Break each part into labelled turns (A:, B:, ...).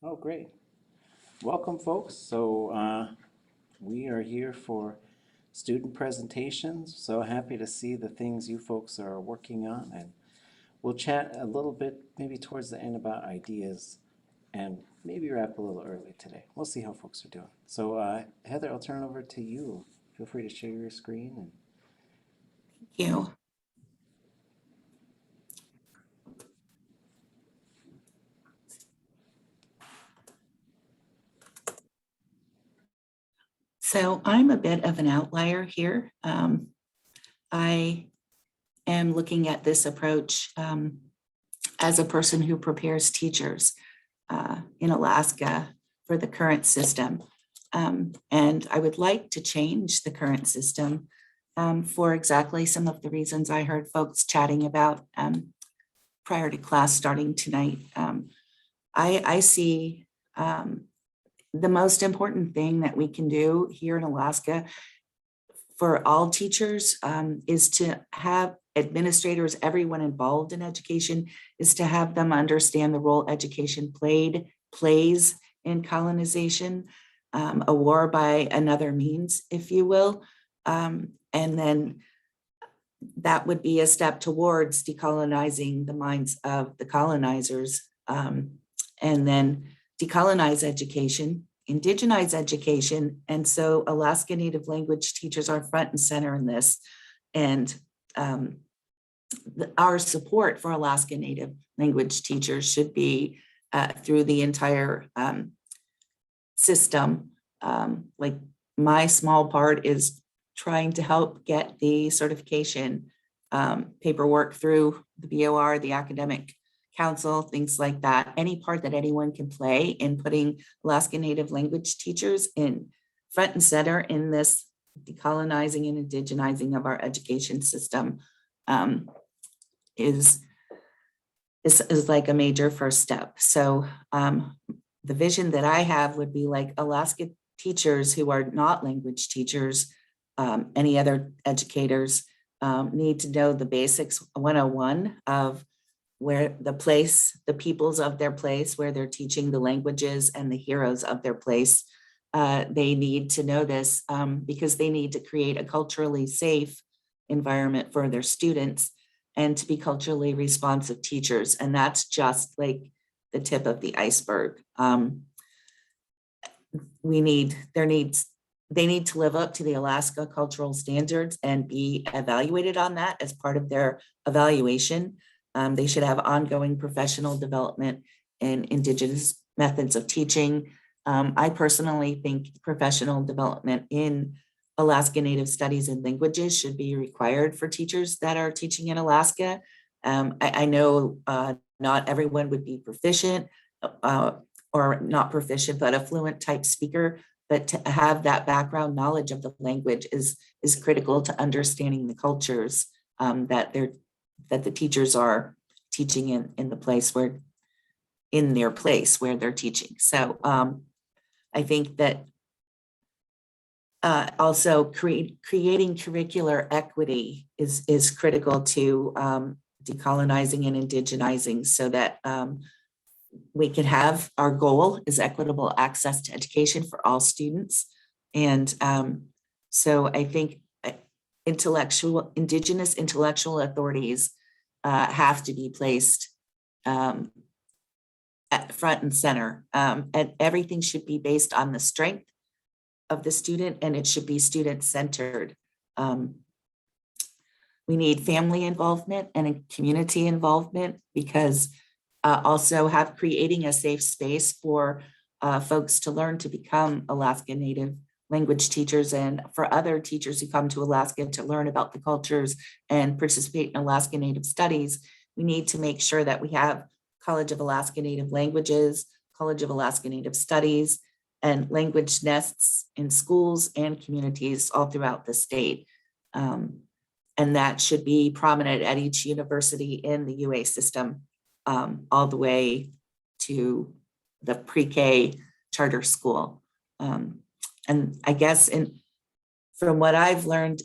A: Oh, great. Welcome, folks. We are here for student presentations. So happy to see the things you folks are working on. And we'll chat a little bit, maybe towards the end, about ideas and maybe wrap a little early today. We'll see how folks are doing. Heather, I'll turn it over to you. Feel free to share your screen.
B: Thank you. So I'm a bit of an outlier here. I am looking at this approach as a person who prepares teachers in Alaska for the current system. And I would like to change the current system for exactly some of the reasons I heard folks chatting about prior to class starting tonight. I see the most important thing that we can do here in Alaska for all teachers is to have administrators, everyone involved in education, is to have them understand the role education plays in colonization, a war by another means, if you will. And then that would be a step towards decolonizing the minds of the colonizers, and then decolonize education, indigenize education. And so Alaska Native language teachers are front and center in this. And our support for Alaska Native language teachers should be through the entire system. Like my small part is trying to help get the certification paperwork through the BOR, the academic council, things like that. Any part that anyone can play in putting Alaska Native language teachers in front and center in this decolonizing and indigenizing of our education system is like a major first step. So the vision that I have would be like Alaska teachers who are not language teachers, any other educators need to know the basics 101 of where the peoples of their place, where they're teaching the languages and the heroes of their place. They need to know this because they need to create a culturally safe environment for their students and to be culturally responsive teachers. And that's just like the tip of the iceberg. They need to live up to the Alaska cultural standards and be evaluated on that as part of their evaluation. They should have ongoing professional development in Indigenous methods of teaching. I personally think professional development in Alaska Native Studies and languages should be required for teachers that are teaching in Alaska. I know not everyone would be proficient or not proficient, but a fluent type speaker, but to have that background knowledge of the language is critical to understanding the cultures that the teachers are teaching in the place where, in their place where they're teaching. So I think that also creating curricular equity is critical to decolonizing and indigenizing so that we can have, our goal is equitable access to education for all students. And so I think Indigenous intellectual authorities have to be placed at front and center. And everything should be based on the strength of the student, and it should be student-centered. We need family involvement and community involvement because also creating a safe space for folks to learn to become Alaska Native language teachers, and for other teachers who come to Alaska to learn about the cultures and participate in Alaska Native studies. We need to make sure that we have College of Alaska Native Languages, College of Alaska Native Studies, and language nests in schools and communities all throughout the state. And that should be prominent at each university in the UA system, all the way to the pre-K charter school. And I guess from what I've learned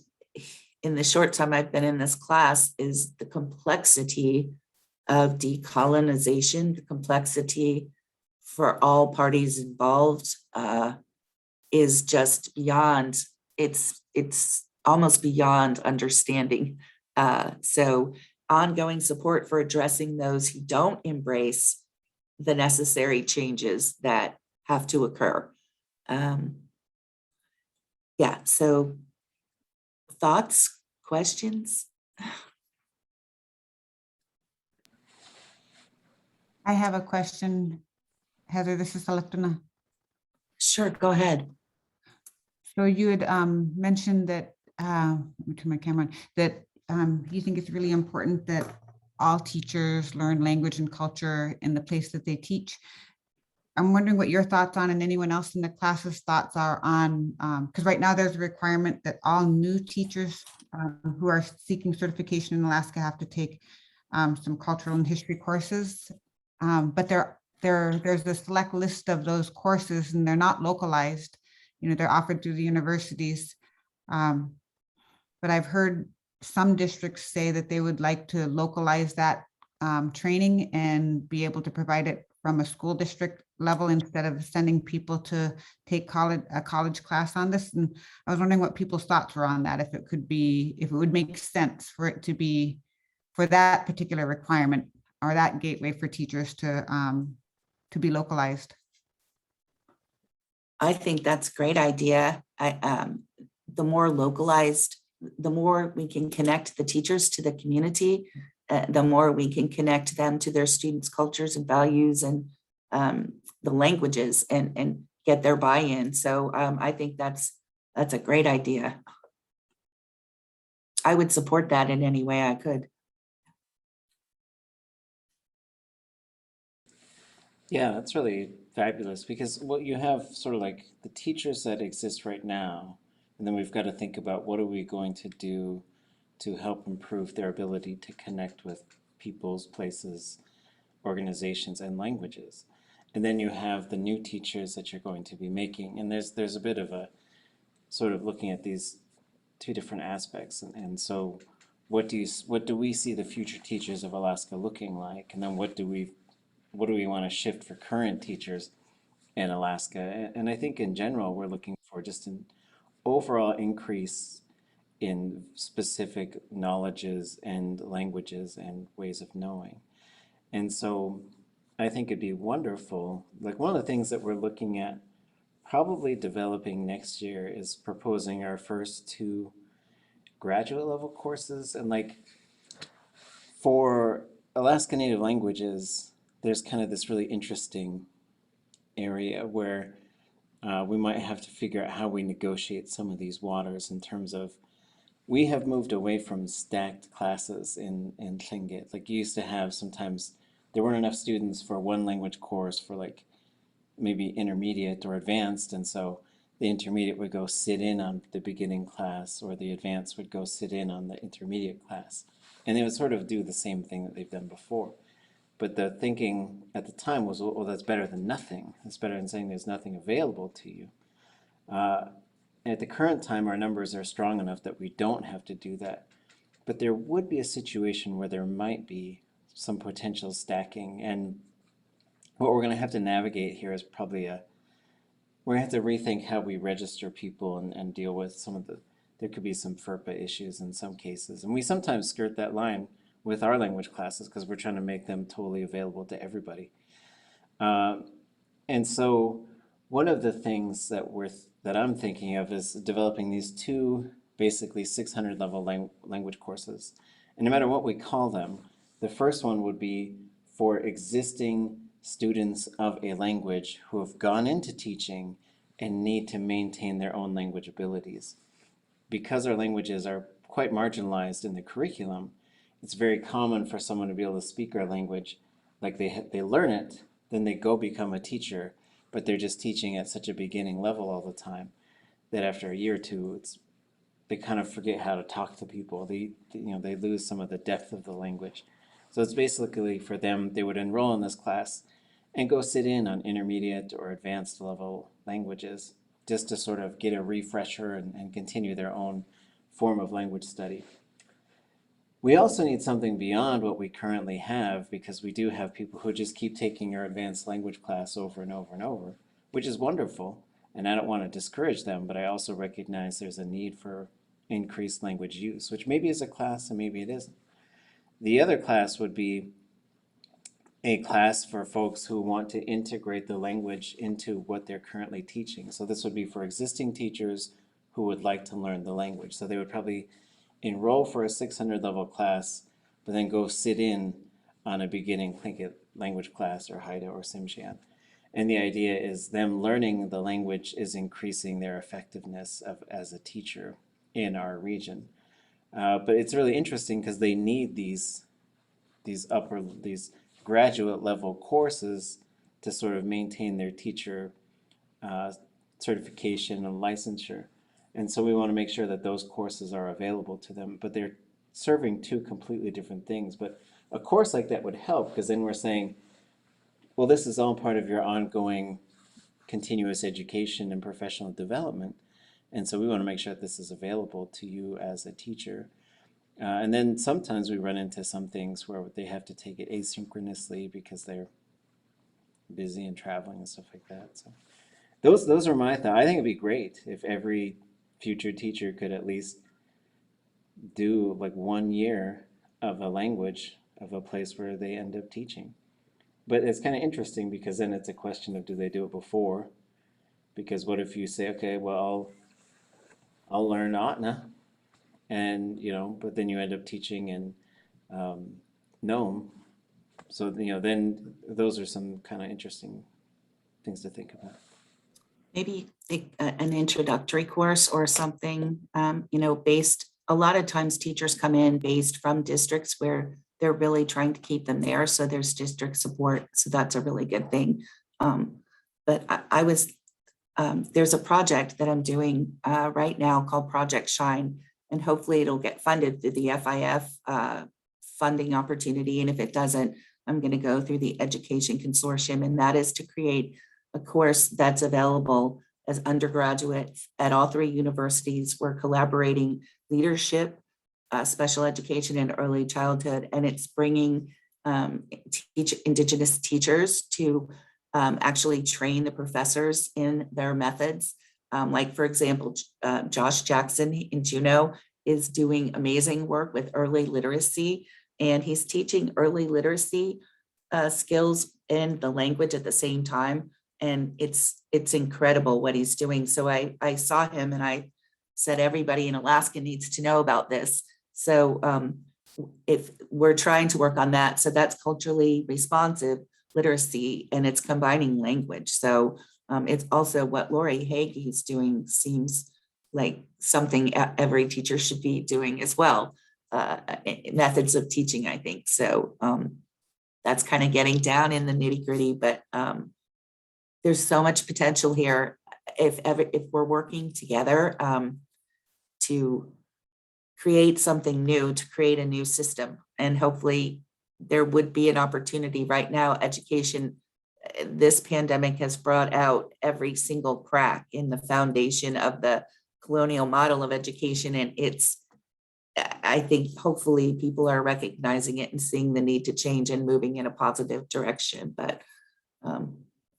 B: in the short time I've been in this class is the complexity of decolonization, the complexity for all parties involved is just beyond, it's almost beyond understanding. So ongoing support for addressing those who don't embrace the necessary changes that have to occur. Yeah, so thoughts, questions?
C: I have a question, Heather. This is Selectuna.
B: Sure, go ahead.
C: So you had mentioned that, let me turn my camera on, that you think it's really important that all teachers learn language and culture in the place that they teach. I'm wondering what your thoughts on, and anyone else in the class's thoughts are on, because right now there's a requirement that all new teachers who are seeking certification in Alaska have to take some cultural and history courses. But there's a select list of those courses, and they're not localized. You know, they're offered through the universities. But I've heard some districts say that they would like to localize that training and be able to provide it from a school district level instead of sending people to take a college class on this. And I was wondering what people's thoughts were on that, if it would make sense for it to be for that particular requirement or that gateway for teachers to be localized.
B: I think that's a great idea. The more localized, the more we can connect the teachers to the community, the more we can connect them to their students' cultures and values and the languages and get their buy-in. So I think that's a great idea. I would support that in any way I could.
A: Yeah, that's really fabulous because what you have sort of like the teachers that exist right now, and then we've got to think about what are we going to do to help improve their ability to connect with people's places, organizations, and languages. And then you have the new teachers that you're going to be making, and there's a bit of a sort of looking at these two different aspects, and so what do we see the future teachers of Alaska looking like, and then what do we want to shift for current teachers in Alaska? And I think in general, we're looking for just an overall increase in specific knowledges and languages and ways of knowing. And so I think it'd be wonderful. Like one of the things that we're looking at probably developing next year is proposing our first two graduate level courses. And like for Alaska Native languages, there's kind of this really interesting area where we might have to figure out how we negotiate some of these waters in terms of we have moved away from stacked classes in Tlingit. Like you used to have sometimes there weren't enough students for one language course for like maybe intermediate or advanced, and so the intermediate would go sit in on the beginning class or the advanced would go sit in on the intermediate class. And they would sort of do the same thing that they've done before. But the thinking at the time was, well, that's better than nothing. That's better than saying there's nothing available to you. And at the current time, our numbers are strong enough that we don't have to do that. But there would be a situation where there might be some potential stacking. And what we're going to have to navigate here is probably we're going to have to rethink how we register people and deal with some of there could be some FERPA issues in some cases. And we sometimes skirt that line with our language classes because we're trying to make them totally available to everybody. And so one of the things that I'm thinking of is developing these two basically 600 level language courses. And no matter what we call them, the first one would be for existing students of a language who have gone into teaching and need to maintain their own language abilities. Because our languages are quite marginalized in the curriculum, it's very common for someone to be able to speak our language, like they learn it, then they go become a teacher, but they're just teaching at such a beginning level all the time that after a year or two, they kind of forget how to talk to people. They lose some of the depth of the language. So it's basically for them, they would enroll in this class and go sit in on intermediate or advanced level languages just to sort of get a refresher and continue their own form of language study. We also need something beyond what we currently have, because we do have people who just keep taking our advanced language class over and over and over, which is wonderful. And I don't want to discourage them, but I also recognize there's a need for increased language use, which maybe is a class and maybe it isn't. The other class would be a class for folks who want to integrate the language into what they're currently teaching. So this would be for existing teachers who would like to learn the language. So they would probably enroll for a 600 level class, but then go sit in on a beginning Tlingit language class or Haida or Simshian. And the idea is them learning the language is increasing their effectiveness as a teacher in our region. But it's really interesting because they need these graduate level courses to sort of maintain their teacher certification and licensure. And so we want to make sure that those courses are available to them, but they're serving two completely different things. But a course like that would help, because then we're saying, well, this is all part of your ongoing continuous education and professional development. And so we want to make sure that this is available to you as a teacher. And then sometimes we run into some things where they have to take it asynchronously because they're busy and traveling and stuff like that. So those are my thoughts. I think it'd be great if every future teacher could at least do like 1 year of a language of a place where they end up teaching. But it's kind of interesting because then it's a question of, do they do it before? Because what if you say, okay, well, I'll learn Atna, and but then you end up teaching in Nome. So then those are some kind of interesting things to think about.
B: Maybe an introductory course or something, based, a lot of times teachers come in based from districts where they're really trying to keep them there. So there's district support. So that's a really good thing. But there's a project that I'm doing right now called Project Shine, and hopefully it'll get funded through the FIF funding opportunity. And if it doesn't, I'm going to go through the Education Consortium, and that is to create a course that's available as undergraduate at all three universities. We're collaborating leadership, special education, and early childhood, and it's bringing Indigenous teachers to actually train the professors in their methods. Like, for example, Josh Jackson in Juneau is doing amazing work with early literacy, and he's teaching early literacy skills and the language at the same time. And it's incredible what he's doing. So I saw him and I said, everybody in Alaska needs to know about this. So if we're trying to work on that, so that's culturally responsive literacy, and it's combining language. So it's also what Lori Hagee is doing, seems like something every teacher should be doing as well. Methods of teaching, I think. So that's kind of getting down in the nitty gritty, but there's so much potential here if we're working together to create something new, to create a new system. And hopefully there would be an opportunity right now. Education, this pandemic has brought out every single crack in the foundation of the colonial model of education. And I think hopefully people are recognizing it and seeing the need to change and moving in a positive direction. But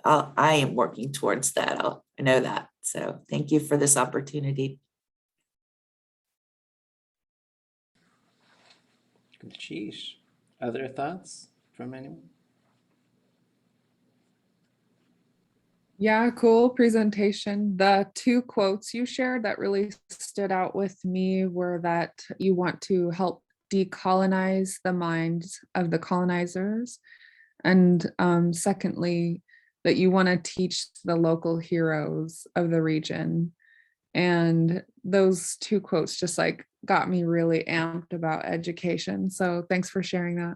B: I am working towards that. I know that. So thank you for this opportunity.
A: Sheesh. Other thoughts from anyone?
D: Yeah, cool presentation. The two quotes you shared that really stood out with me were that you want to help decolonize the minds of the colonizers. And secondly, that you want to teach the local heroes of the region. And those two quotes just like got me really amped about education. So thanks for sharing that.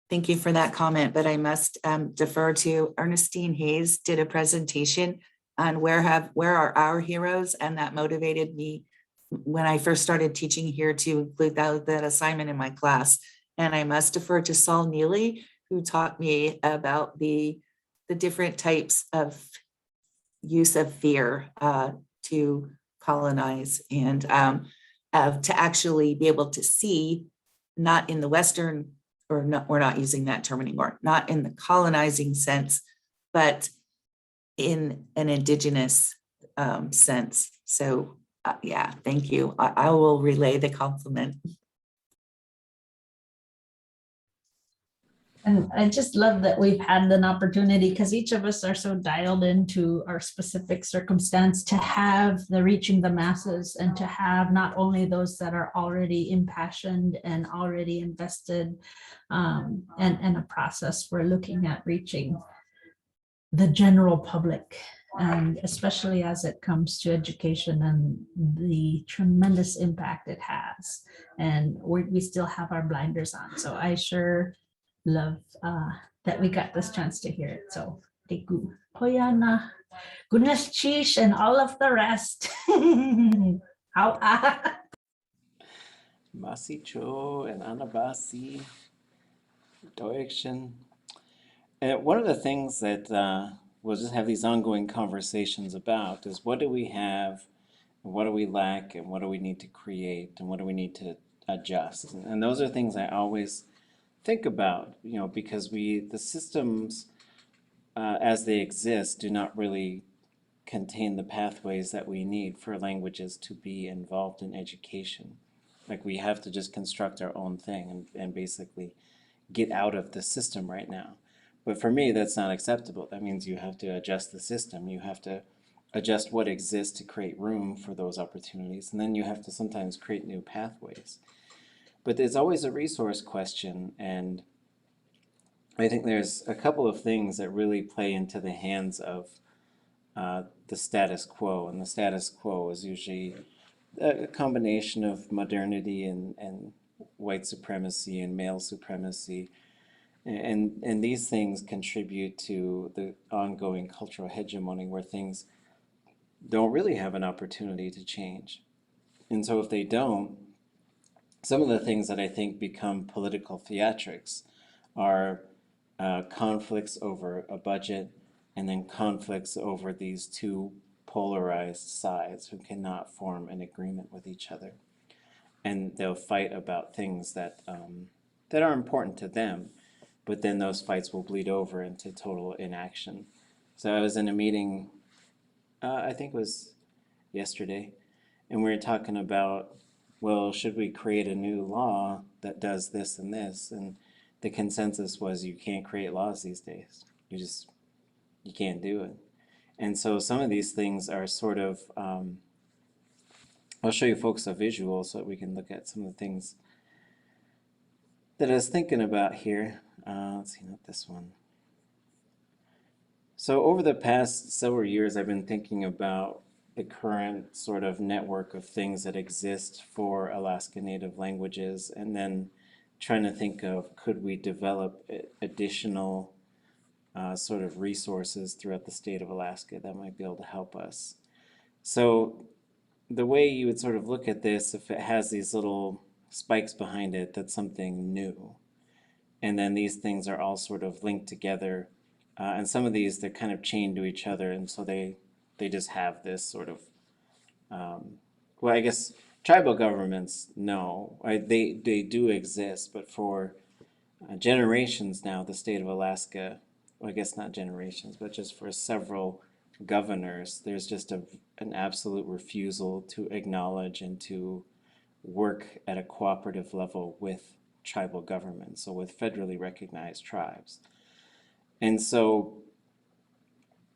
B: Thank you for that comment, but I must defer to Ernestine Hayes did a presentation on where are our heroes, and that motivated me when I first started teaching here to include that assignment in my class. And I must defer to Saul Neely, who taught me about the different types of use of fear to colonize. And to actually be able to see, not in the Western, or not, we're not using that term anymore, not in the colonizing sense, but in an Indigenous sense. So yeah, thank you. I will relay the compliment.
E: And I just love that we've had an opportunity, because each of us are so dialed into our specific circumstance, to have the reaching the masses, and to have not only those that are already impassioned and already invested, and a process we're looking at reaching the general public, and especially as it comes to education and the tremendous impact it has. And we still have our blinders on. So I sure love that we got this chance to hear it. So thank you. Koyana, goodness cheese and all of the rest. How
A: Masicho and Anabasi, Doikshin. And one of the things that we'll just have these ongoing conversations about is what do we have, and what do we lack, and what do we need to create, and what do we need to adjust. And those are things I always think about, because the systems as they exist do not really contain the pathways that we need for languages to be involved in education. Like we have to just construct our own thing and basically get out of the system right now. But for me, that's not acceptable. That means you have to adjust the system. You have to adjust what exists to create room for those opportunities. And then you have to sometimes create new pathways. But there's always a resource question. And I think there's a couple of things that really play into the hands of the status quo. And the status quo is usually a combination of modernity and white supremacy and male supremacy. And these things contribute to the ongoing cultural hegemony where things don't really have an opportunity to change. And so if they don't, some of the things that I think become political theatrics are conflicts over a budget, and then conflicts over these two polarized sides who cannot form an agreement with each other. And they'll fight about things that are important to them, but then those fights will bleed over into total inaction. So I was in a meeting, I think it was yesterday, and we were talking about, well, should we create a new law that does this and this? And the consensus was you can't create laws these days. You can't do it. And so some of these things are sort of, I'll show you folks a visual so that we can look at some of the things that I was thinking about here. Let's see, not this one. So over the past several years, I've been thinking about the current sort of network of things that exist for Alaska Native languages, and then trying to think of, could we develop additional sort of resources throughout the state of Alaska that might be able to help us. So the way you would sort of look at this, if it has these little spikes behind it, that's something new. And then these things are all sort of linked together. And some of these, they're kind of chained to each other. And so they just have this sort of, well, I guess tribal governments, no, they do exist. But for generations now, the state of Alaska, well, I guess not generations, but just for several governors, there's just an absolute refusal to acknowledge and to work at a cooperative level with tribal governments, so with federally recognized tribes. And so,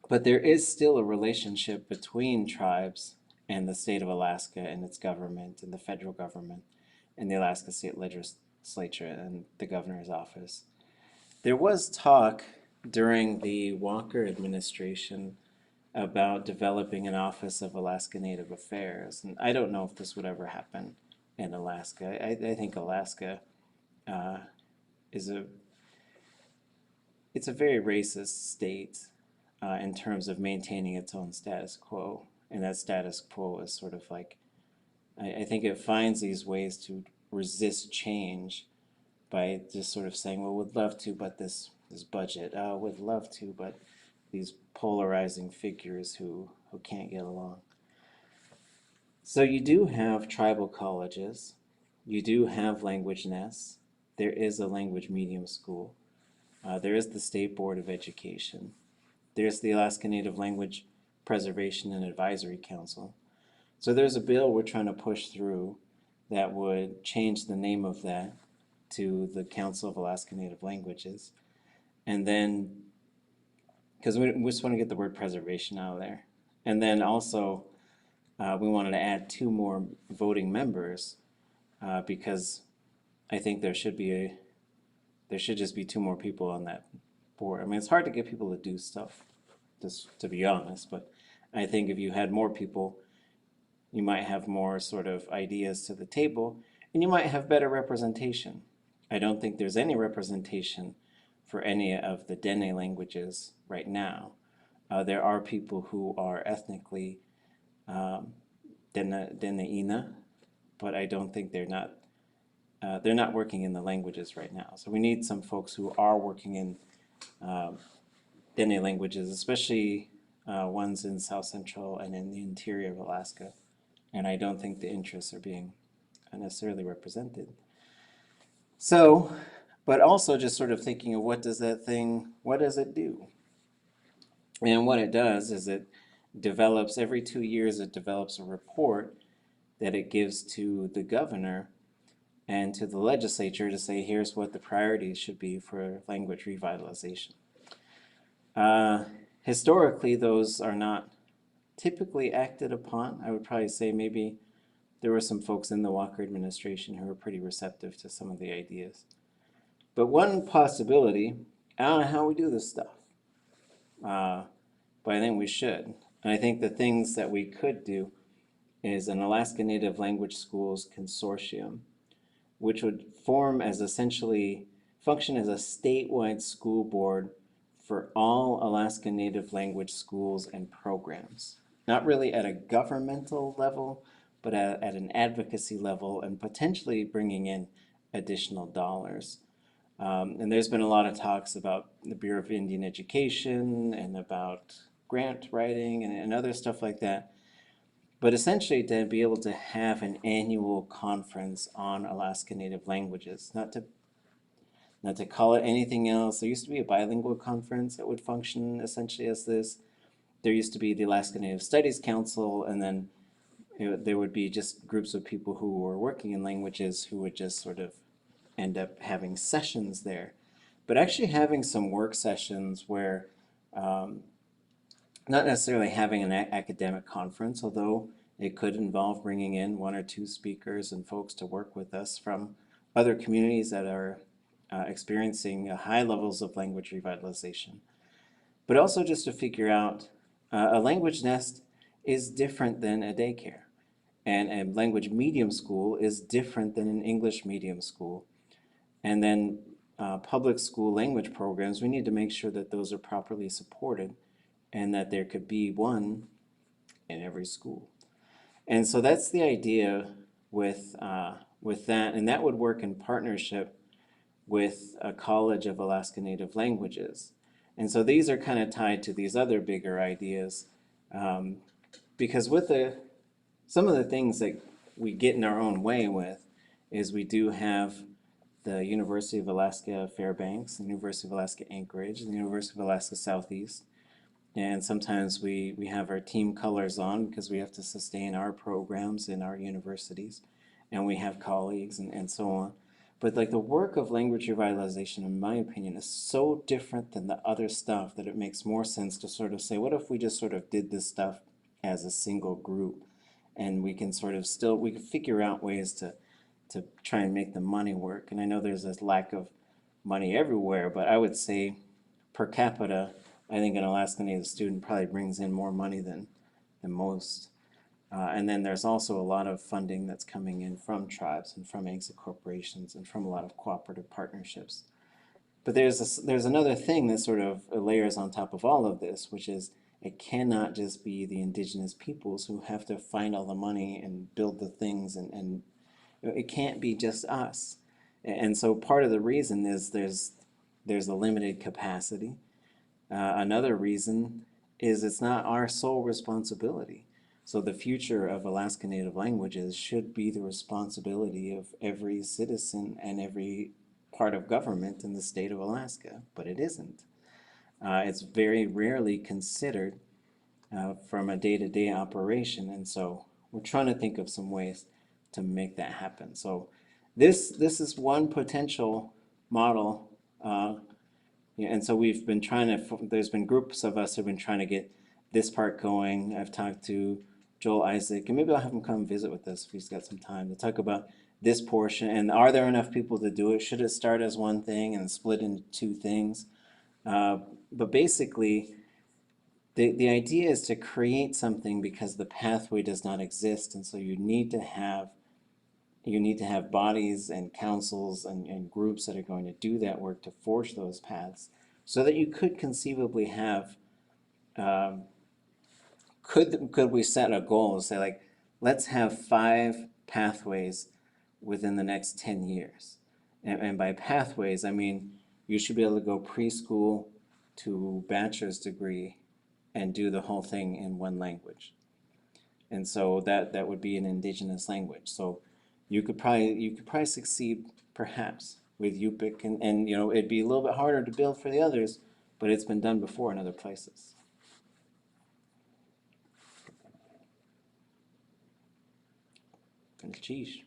A: but there is still a relationship between tribes and the state of Alaska and its government and the federal government and the Alaska State Legislature and the governor's office. There was talk during the Walker administration about developing an Office of Alaska Native Affairs, and I don't know if this would ever happen in Alaska. I think Alaska is it's a very racist state in terms of maintaining its own status quo, and that status quo is sort of like, I think it finds these ways to resist change by just sort of saying, well, we'd love to, but this budget, would love to, but these polarizing figures who can't get along. So you do have tribal colleges, you do have language nests, there is a language medium school, there is the State Board of Education, there's the Alaska Native Language Preservation and Advisory Council. So there's a bill we're trying to push through that would change the name of that to the Council of Alaska Native Languages. And then, because we just want to get the word preservation out of there. And then also, we wanted to add 2 more voting members because I think there should just be 2 more people on that board. I mean, it's hard to get people to do stuff, just to be honest, but I think if you had more people, you might have more sort of ideas to the table, and you might have better representation. I don't think there's any representation for any of the Dene languages right now. There are people who are ethnically Dene'ina, but I don't think they're not working in the languages right now. So we need some folks who are working in Dene languages, especially ones in South Central and in the interior of Alaska. And I don't think the interests are being necessarily represented. So, but also just sort of thinking of what does it do? And what it does is it develops, every 2 years, it develops a report that it gives to the governor and to the legislature to say, here's what the priorities should be for language revitalization. Historically, those are not typically acted upon. I would probably say maybe there were some folks in the Walker administration who were pretty receptive to some of the ideas. But one possibility, I don't know how we do this stuff, but I think we should. And I think the things that we could do is an Alaska Native Language Schools Consortium, which would function as a statewide school board for all Alaska Native language schools and programs. Not really at a governmental level, but at an advocacy level, and potentially bringing in additional dollars. And there's been a lot of talks about the Bureau of Indian Education and about grant writing and other stuff like that. But essentially to be able to have an annual conference on Alaska Native languages, not to call it anything else. There used to be a bilingual conference that would function essentially as this. There used to be the Alaska Native Studies Council, and then there would be just groups of people who were working in languages who would just sort of end up having sessions there. But actually having some work sessions where not necessarily having an academic conference, although it could involve bringing in 1 or 2 speakers and folks to work with us from other communities that are experiencing high levels of language revitalization. But also just to figure out a language nest is different than a daycare, and a language medium school is different than an English medium school. And then public school language programs, we need to make sure that those are properly supported and that there could be one in every school. And so that's the idea with that, and that would work in partnership with a College of Alaska Native Languages. And so these are kind of tied to these other bigger ideas, because with some of the things that we get in our own way with is we do have the University of Alaska Fairbanks, the University of Alaska Anchorage, and the University of Alaska Southeast. And sometimes we have our team colors on because we have to sustain our programs in our universities, and we have colleagues and so on. But like the work of language revitalization, in my opinion, is so different than the other stuff that it makes more sense to sort of say, what if we just sort of did this stuff as a single group, and we can sort of we can figure out ways to try and make the money work. And I know there's this lack of money everywhere, but I would say per capita, I think an Alaska Native student probably brings in more money than most. And then there's also a lot of funding that's coming in from tribes and from exit corporations and from a lot of cooperative partnerships. But there's another thing that sort of layers on top of all of this, which is it cannot just be the Indigenous peoples who have to find all the money and build the things, and it can't be just us. And so part of the reason is there's a limited capacity. Another reason is it's not our sole responsibility. So the future of Alaska Native languages should be the responsibility of every citizen and every part of government in the state of Alaska, but it isn't. It's very rarely considered from a day-to-day operation, and so we're trying to think of some ways to make that happen. So this is one potential model, yeah, and so we've been trying to. There's been groups of us who've been trying to get this part going. I've talked to Joel Isaac, and maybe I'll have him come visit with us if he's got some time to talk about this portion. And are there enough people to do it? Should it start as one thing and split into two things? But basically, the idea is to create something because the pathway does not exist, and so you need to have bodies and councils and groups that are going to do that work to forge those paths so that you could conceivably have um, could we set a goal and say, like, let's have 5 pathways within the next 10 years, and by pathways I mean you should be able to go preschool to bachelor's degree and do the whole thing in one language. And so that would be an indigenous language. So you could probably succeed perhaps with Yupik, and you know it'd be a little bit harder to build for the others, but it's been done before in other places. Sheesh.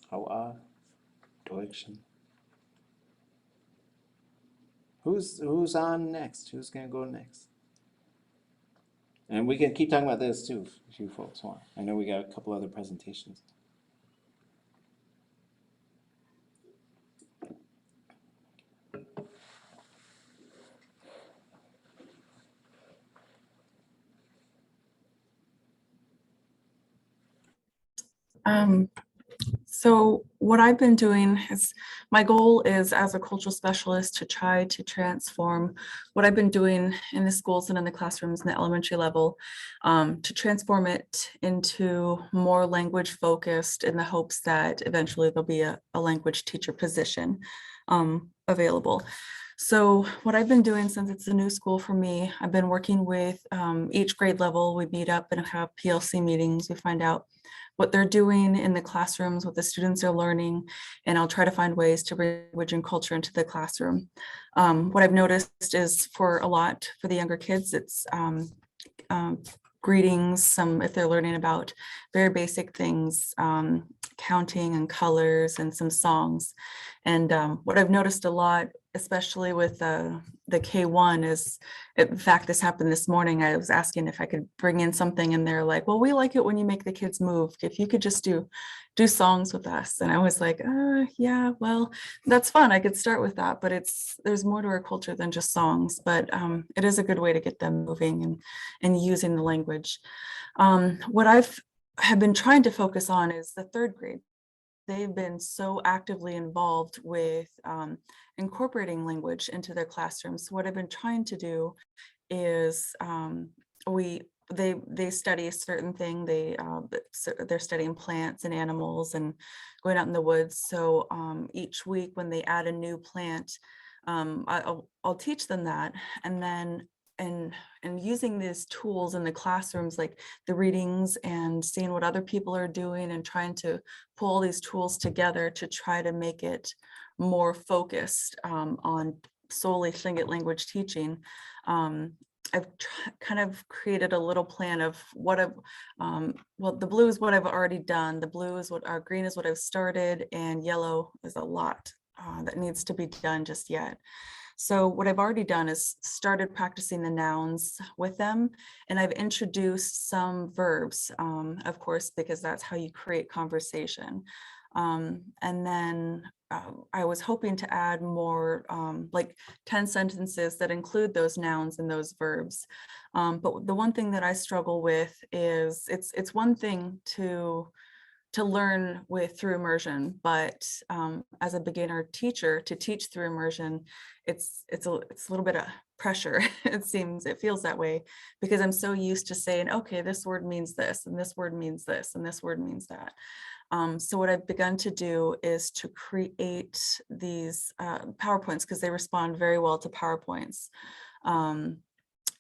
A: How direction. Who's on next? Who's gonna go next? And we can keep talking about this too if you folks want. I know we got a couple other presentations.
F: Um, so what I've been doing is, my goal is as a cultural specialist to try to transform what I've been doing in the schools and in the classrooms in the elementary level, to transform it into more language focused in the hopes that eventually there'll be a language teacher position available. So what I've been doing since it's a new school for me, I've been working with each grade level. We meet up and have PLC meetings. We find out what they're doing in the classrooms, what the students are learning, and I'll try to find ways to bring language and culture into the classroom. What I've noticed is for the younger kids, it's greetings, some if they're learning about very basic things, counting and colors and some songs. And what I've noticed a lot, especially with the K1 is, in fact, this happened this morning. I was asking if I could bring in something and they're like, well, we like it when you make the kids move. If you could just do songs with us. And I was like, yeah, well, that's fun. I could start with that, but there's more to our culture than just songs, but it is a good way to get them moving and using the language. What have been trying to focus on is the 3rd grade. They've been so actively involved with incorporating language into their classrooms. So what I've been trying to do is they study a certain thing. They're studying plants and animals and going out in the woods. So each week when they add a new plant, I'll teach them that, and then and using these tools in the classrooms, like the readings and seeing what other people are doing and trying to pull all these tools together to try to make it more focused on solely Tlingit language teaching. I've kind of created a little plan of what well, the blue is what I've already done. The blue is green is what I've started, and yellow is a lot that needs to be done just yet. So what I've already done is started practicing the nouns with them, and I've introduced some verbs, of course, because that's how you create conversation. And then I was hoping to add more, like 10 sentences that include those nouns and those verbs. But the one thing that I struggle with is it's one thing to learn through immersion, but as a beginner teacher to teach through immersion, it's a little bit of pressure. It feels that way because I'm so used to saying, okay, this word means this, and this word means this, and this word means that. So what I've begun to do is to create these PowerPoints because they respond very well to PowerPoints.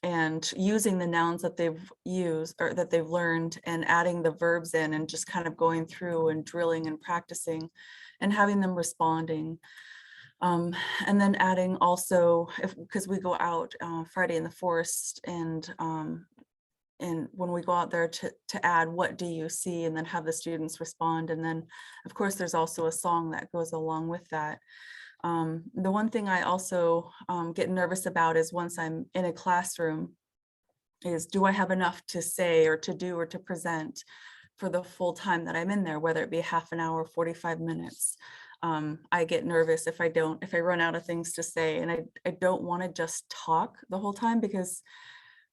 F: and using the nouns that they've used or that they've learned and adding the verbs in and just kind of going through and drilling and practicing and having them responding. And then adding also, because we go out Friday in the forest, and when we go out there to add, what do you see, and then have the students respond. And then of course there's also a song that goes along with that. The one thing I also get nervous about is once I'm in a classroom is, do I have enough to say or to do or to present for the full time that I'm in there, whether it be half an hour, 45 minutes. I get nervous if I run out of things to say, and I don't want to just talk the whole time, because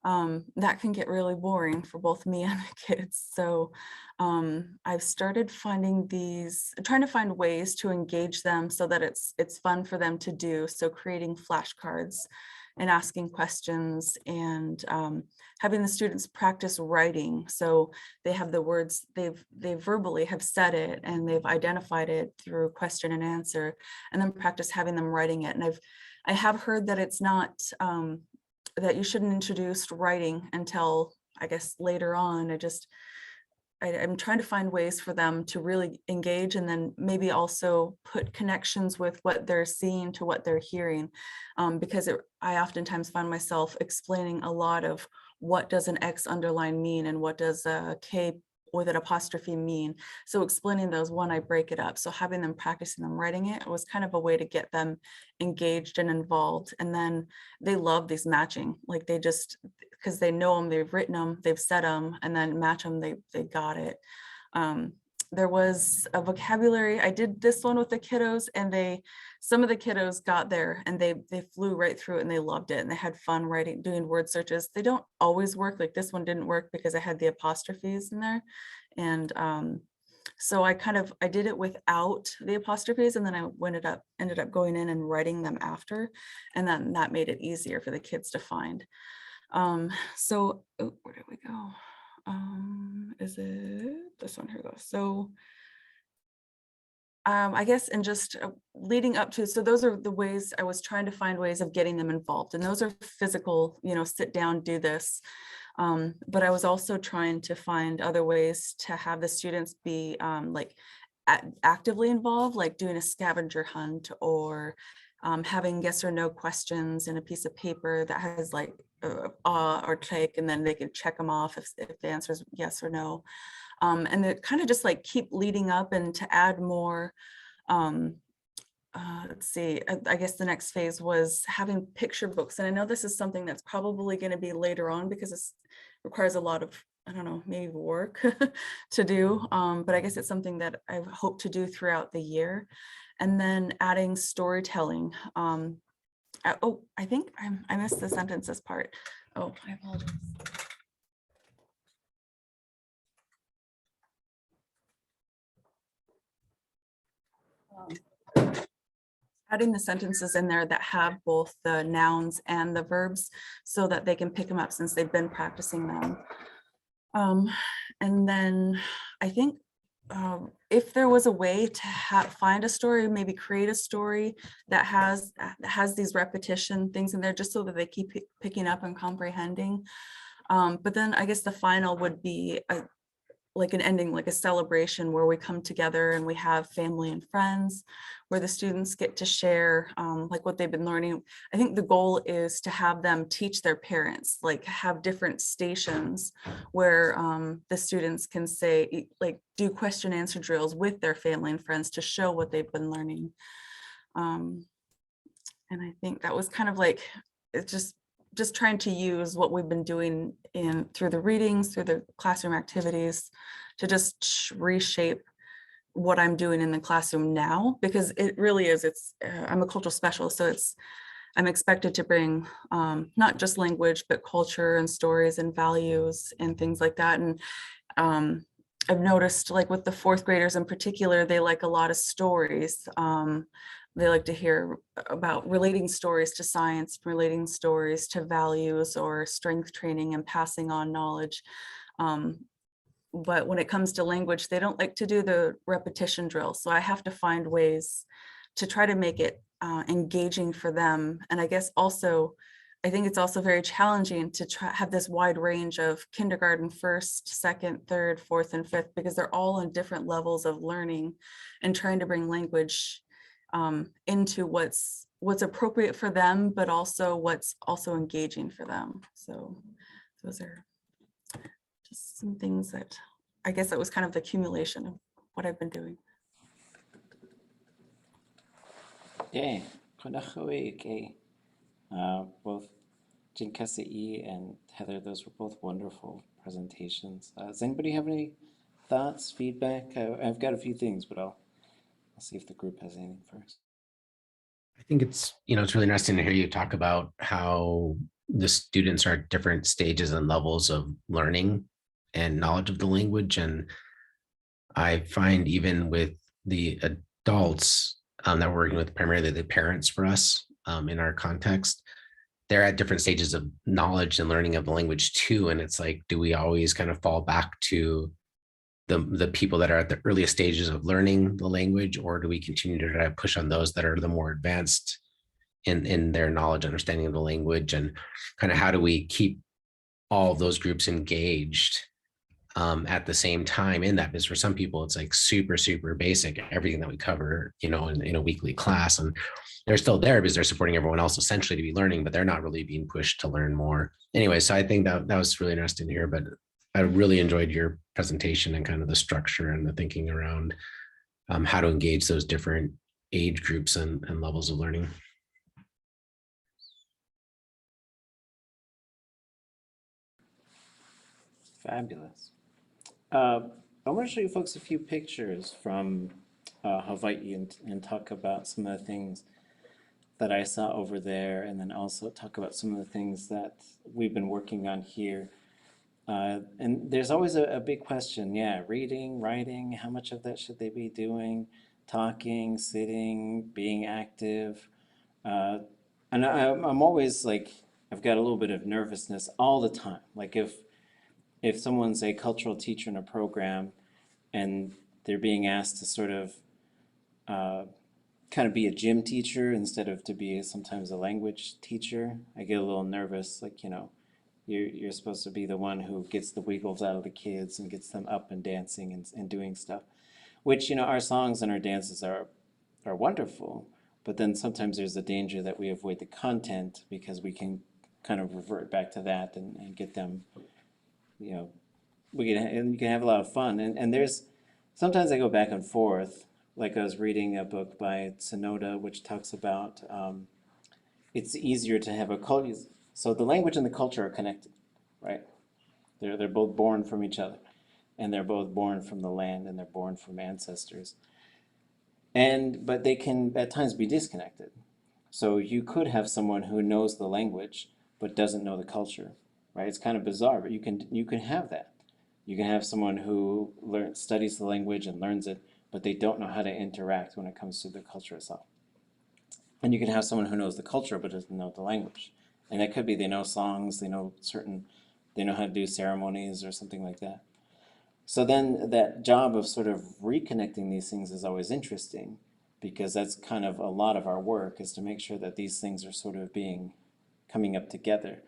F: that can get really boring for both me and the kids. So I've started trying to find ways to engage them so that it's fun for them to do. So creating flashcards and asking questions, and having the students practice writing. So they have the words, they verbally have said it and they've identified it through question and answer, and then practice having them writing it. And I have heard that it's not, that you shouldn't introduce writing until, I guess, later on. I'm trying to find ways for them to really engage, and then maybe also put connections with what they're seeing to what they're hearing, because I oftentimes find myself explaining a lot of what does an X underline mean and what does a K with an apostrophe mean. So explaining those, one, I break it up. So having them practicing them writing it was kind of a way to get them engaged and involved. And then they love these matching, like they just, because they know them, they've written them, they've said them, and then match them, they got it. There was a vocabulary, I did this one with the kiddos, and some of the kiddos got there and they flew right through it and they loved it, and they had fun writing, doing word searches. They don't always work, like this one didn't work because I had the apostrophes in there. And so I did it without the apostrophes, and then I ended up going in and writing them after, and then that made it easier for the kids to find. So where did we go? Is it this one? Here we go. So I guess, and just leading up to, so those are the ways I was trying to find ways of getting them involved, and those are physical, sit down, do this. But I was also trying to find other ways to have the students be actively involved, like doing a scavenger hunt, or having yes or no questions in a piece of paper that has like or take, and then they can check them off if the answer is yes or no. And it kind of just like keep leading up, and to add more, let's see, I guess the next phase was having picture books. And I know this is something that's probably going to be later on, because it requires a lot of, I don't know, maybe work to do. But I guess it's something that I hope to do throughout the year. And then adding storytelling. I think I missed the sentences part. Oh, I apologize. Adding the sentences in there that have both the nouns and the verbs, so that they can pick them up since they've been practicing them. And then I think if there was a way to find a story, maybe create a story that has these repetition things in there, just so that they keep picking up and comprehending. But then I guess the final would be like an ending, like a celebration where we come together and we have family and friends, where the students get to share like what they've been learning. I think the goal is to have them teach their parents, like have different stations where the students can say, like do question answer drills with their family and friends to show what they've been learning. And I think that was kind of like, it's just trying to use what we've been doing through the readings, through the classroom activities, to just reshape what I'm doing in the classroom now, because it really is, I'm a cultural specialist, so I'm expected to bring not just language, but culture and stories and values and things like that. And I've noticed, like with the fourth graders in particular, they like a lot of stories. They like to hear about relating stories to science, relating stories to values or strength training and passing on knowledge. But when it comes to language, they don't like to do the repetition drill. So I have to find ways to try to make it engaging for them. And I guess also I think it's also very challenging to have this wide range of kindergarten, first, second, third, fourth, and fifth, because they're all in different levels of learning, and trying to bring language into what's appropriate for them, but also what's also engaging for them. So those are just some things that I guess that was kind of the accumulation of what I've been doing.
A: Yeah, okay. Both Jinkasi and Heather, those were both wonderful presentations. Does anybody have any thoughts, feedback? I've got a few things, but I'll see if the group has anything first.
G: I think it's, it's really interesting to hear you talk about how the students are at different stages and levels of learning and knowledge of the language. And I find even with the adults that we're working with, primarily the parents for us in our context, they're at different stages of knowledge and learning of the language too. And it's like, do we always kind of fall back to the people that are at the earliest stages of learning the language, or do we continue to try to push on those that are the more advanced in their knowledge, understanding of the language, and kind of how do we keep all of those groups engaged at the same time in that? Because for some people, it's like super, super basic, everything that we cover, in a weekly class, and they're still there because they're supporting everyone else essentially to be learning, but they're not really being pushed to learn more. Anyway, so I think that was really interesting to hear, but I really enjoyed your presentation and kind of the structure and the thinking around how to engage those different age groups and levels of learning.
A: Fabulous. I want to show you folks a few pictures from Hawaii and talk about some of the things that I saw over there, and then also talk about some of the things that we've been working on here. And there's always a big question, reading, writing, how much of that should they be doing? Talking, sitting, being active. And I'm always like, I've got a little bit of nervousness all the time. Like if someone's a cultural teacher in a program and they're being asked to sort of kind of be a gym teacher instead of to be sometimes a language teacher, I get a little nervous, like, you're supposed to be the one who gets the wiggles out of the kids and gets them up and dancing and doing stuff, which, our songs and our dances are wonderful, but then sometimes there's a danger that we avoid the content because we can kind of revert back to that and get them, and you can have a lot of fun. And there's, sometimes I go back and forth, like I was reading a book by Sonoda, which talks about it's easier to have a culture. So the language and the culture are connected, right? They're both born from each other, and they're both born from the land, and they're born from ancestors. But they can at times be disconnected. So you could have someone who knows the language but doesn't know the culture, right? It's kind of bizarre, but you can have that. You can have someone who studies the language and learns it, but they don't know how to interact when it comes to the culture itself. And you can have someone who knows the culture but doesn't know the language. And that could be they know songs, they know how to do ceremonies or something like that. So then that job of sort of reconnecting these things is always interesting, because that's kind of a lot of our work, is to make sure that these things are sort of coming up together.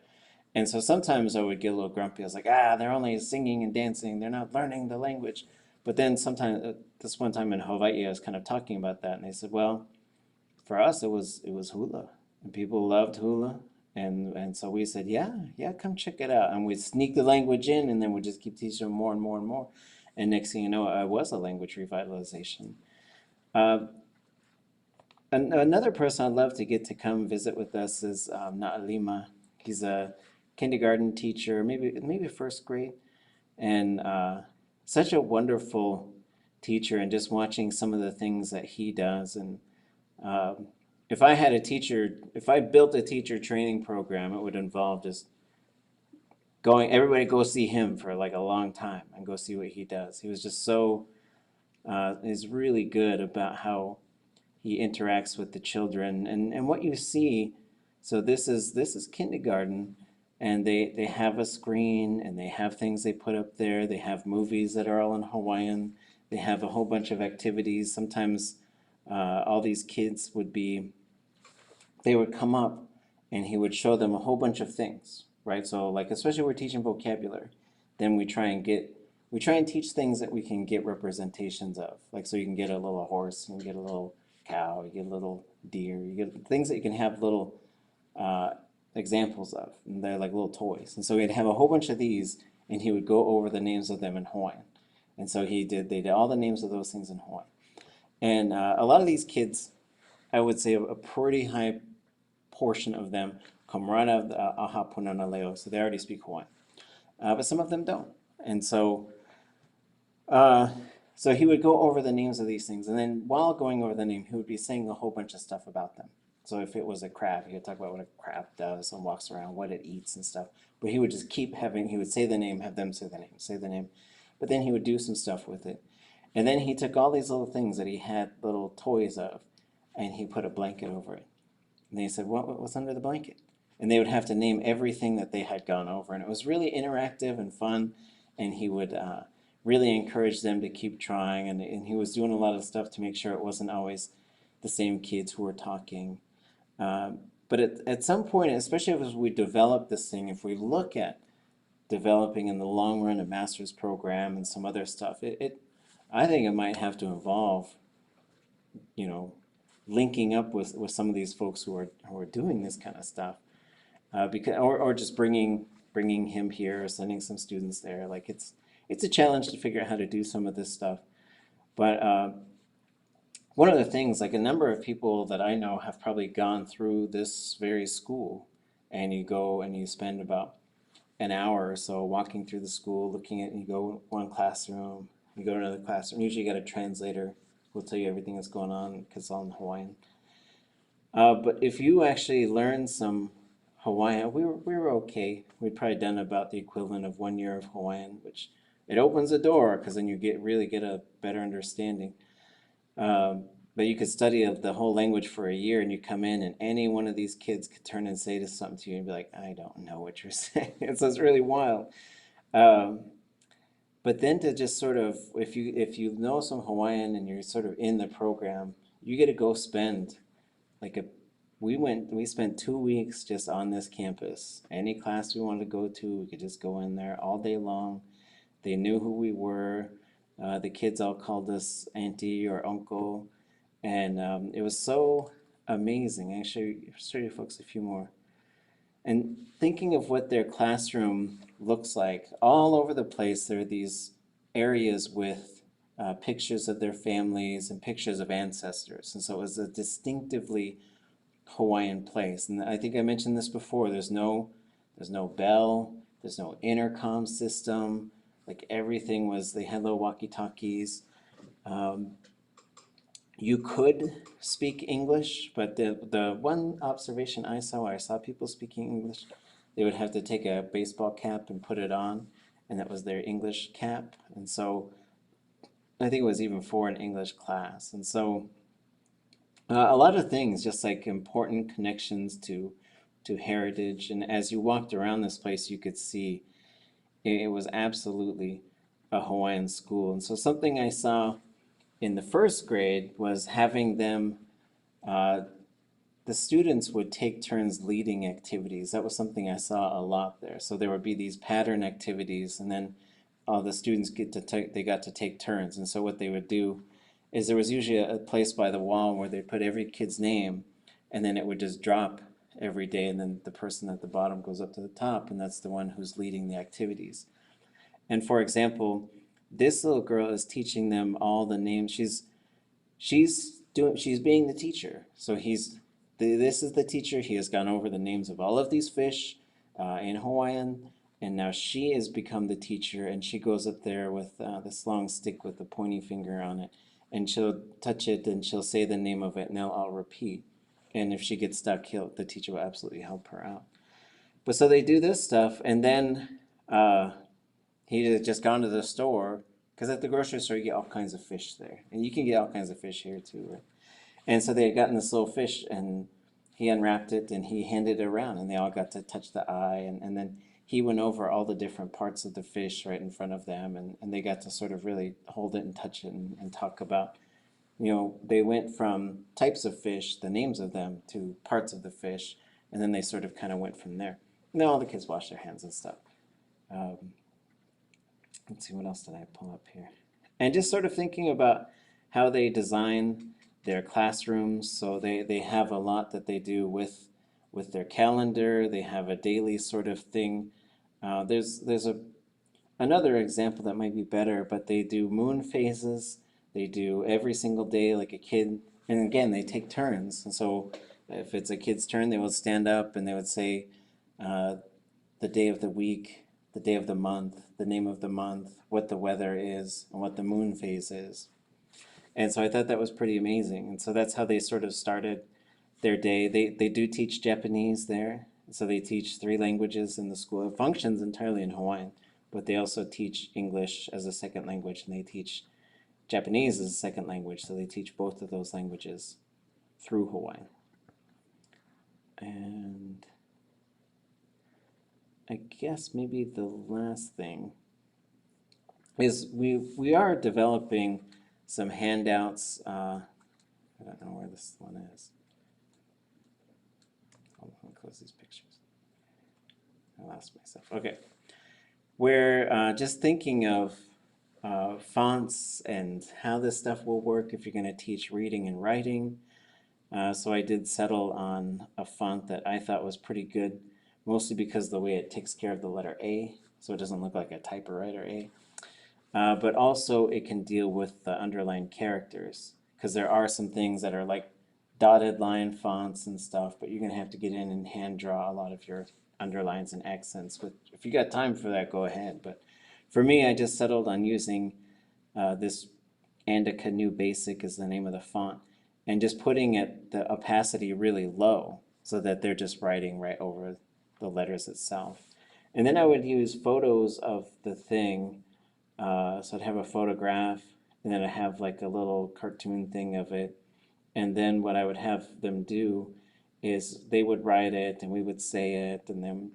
A: And so sometimes I would get a little grumpy. I was like, they're only singing and dancing, they're not learning the language. But then sometimes, this one time in Hawaii, I was kind of talking about that, and they said, well, for us it was hula, and people loved hula. And so we said, come check it out. And we'd sneak the language in, and then we'd just keep teaching them more and more and more. And next thing you know, it was a language revitalization. Another person I'd love to get to come visit with us is Na'alima. He's a kindergarten teacher, maybe first grade, and such a wonderful teacher. And just watching some of the things that he does, and if I built a teacher training program, it would involve just everybody go see him for like a long time and go see what he does. He was just is really good about how he interacts with the children and what you see. So this is kindergarten, and they have a screen, and they have things they put up there. They have movies that are all in Hawaiian. They have a whole bunch of activities. Sometimes all these kids they would come up and he would show them a whole bunch of things, right? So like, especially we're teaching vocabulary, then we try and teach things that we can get representations of. Like, so you can get a little horse, you can get a little cow, you get a little deer, you get things that you can have little uh, examples of, and they're like little toys. And so he'd have a whole bunch of these, and he would go over the names of them in Hawaiian. And so they did all the names of those things in Hawaiian. And a lot of these kids, I would say a pretty high portion of them come right out of the Aha Punana Leo, so they already speak Hawaiian. But some of them don't. And uh, so he would go over the names of these things, and then while going over the name, he would be saying a whole bunch of stuff about them. So if it was a crab, he would talk about what a crab does and walks around, what it eats and stuff. But he would just he would say the name, have them say the name, say the name. But then he would do some stuff with it. And then he took all these little things that he had little toys of, and he put a blanket over it. And they said, what's under the blanket? And they would have to name everything that they had gone over. And it was really interactive and fun. And he would really encourage them to keep trying. And he was doing a lot of stuff to make sure it wasn't always the same kids who were talking. But at some point, especially as we develop this thing, if we look at developing in the long run a master's program and some other stuff, I think it might have to involve, you know, linking up with some of these folks who are doing this kind of stuff, because or just bringing him here or sending some students there. Like it's a challenge to figure out how to do some of this stuff. But one of the things, like a number of people that I know have probably gone through this very school, and you go and you spend about an hour or so walking through the school, looking at, you go one classroom, you go to another classroom. Usually you got a translator who will tell you everything that's going on because it's all in Hawaiian. But if you actually learn some Hawaiian, we were okay. We'd probably done about the equivalent of 1 year of Hawaiian, which it opens a door because then you really get a better understanding. But you could study the whole language for a year, and you come in, and any one of these kids could turn and say to something to you and be like, "I don't know what you're saying." So it's really wild. Um, but then to just sort of, if you know some Hawaiian and you're sort of in the program, you get to go spend like we spent 2 weeks just on this campus. Any class we wanted to go to, we could just go in there all day long. They knew who we were. The kids all called us auntie or uncle, and it was so amazing. Actually, I'll show you folks a few more. And thinking of what their classroom looks like, all over the place, there are these areas with pictures of their families and pictures of ancestors. And so it was a distinctively Hawaiian place. And I think I mentioned this before. There's no bell, there's no intercom system. Like everything was, they had little walkie-talkies. You could speak English, but the one observation I saw where I saw people speaking English, they would have to take a baseball cap and put it on, and that was their English cap. And so I think it was even for an English class. And so a lot of things, just like important connections to heritage. And as you walked around this place, you could see it was absolutely a Hawaiian school. And so something I saw in the first grade was having them, uh, the students would take turns leading activities. That was something I saw a lot there. So there would be these pattern activities, and then all the students they got to take turns. And so what they would do is there was usually a place by the wall where they put every kid's name, and then it would just drop every day, and then the person at the bottom goes up to the top, and that's the one who's leading the activities. And for example, this little girl is teaching them all the names. She's being the teacher. So this is the teacher. He has gone over the names of all of these fish in Hawaiian, and now she has become the teacher, and she goes up there with this long stick with the pointy finger on it, and she'll touch it and she'll say the name of it, and they'll all repeat. And if she gets stuck, the teacher will absolutely help her out. But so they do this stuff, and then he had just gone to the store, because at the grocery store you get all kinds of fish there, and you can get all kinds of fish here too, right? And so they had gotten this little fish, and he unwrapped it and he handed it around, and they all got to touch the eye, and then he went over all the different parts of the fish right in front of them, and they got to sort of really hold it and touch it and talk about, they went from types of fish, the names of them, to parts of the fish, And then they sort of kind of went from there. And then all the kids washed their hands and stuff. Um, let's see, what else did I pull up here? And just sort of thinking about how they design their classrooms. So they have a lot that they do with their calendar. They have a daily sort of thing. There's another example that might be better, but they do moon phases. They do every single day, like a kid, and again, they take turns. And so if it's a kid's turn, they will stand up and they would say the day of the week, the day of the month, the name of the month, what the weather is, and what the moon phase is. And so I thought that was pretty amazing. And so that's how they sort of started their day. They do teach Japanese there. So they teach 3 languages in the school. It functions entirely in Hawaiian, but they also teach English as a second language, and they teach Japanese as a second language. So they teach both of those languages through Hawaiian. And I guess maybe the last thing is we are developing some handouts. I don't know where this one is. Hold on, let me close these pictures. I lost myself. Okay. We're just thinking of fonts and how this stuff will work if you're going to teach reading and writing. So I did settle on a font that I thought was pretty good, mostly because of the way it takes care of the letter A, so it doesn't look like a typewriter A. But also it can deal with the underlined characters, because there are some things that are like dotted line fonts and stuff, but you're going to have to get in and hand draw a lot of your underlines and accents. But if you got time for that, go ahead. But for me, I just settled on using this Andica New Basic is the name of the font, and just putting it the opacity really low so that they're just writing right over the letters itself. And then I would use photos of the thing. So I'd have a photograph, and then I'd have like a little cartoon thing of it. And then what I would have them do is they would write it, and we would say it, and then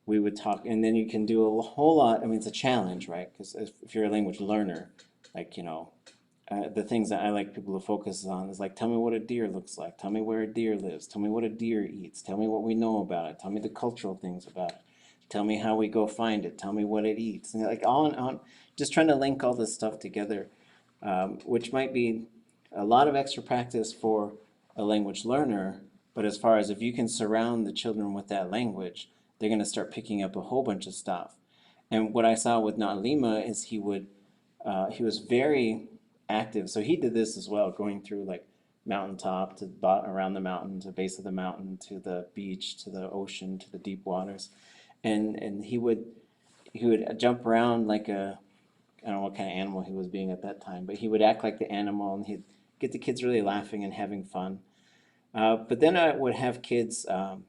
A: we would talk. And then you can do a whole lot. I mean, it's a challenge, right? Because if you're a language learner, like, the things that I like people to focus on is like, tell me what a deer looks like. Tell me where a deer lives. Tell me what a deer eats. Tell me what we know about it. Tell me the cultural things about it. Tell me how we go find it. Tell me what it eats. And like on and on, just trying to link all this stuff together, which might be a lot of extra practice for a language learner. But as far as if you can surround the children with that language, they're going to start picking up a whole bunch of stuff. And what I saw with Na'alima is he was very active. So he did this as well, going through like mountaintop to around the mountain, to base of the mountain, to the beach, to the ocean, to the deep waters. And he would jump around like I don't know what kind of animal he was being at that time, but he would act like the animal, and he'd get the kids really laughing and having fun. But then I would have kids, I'd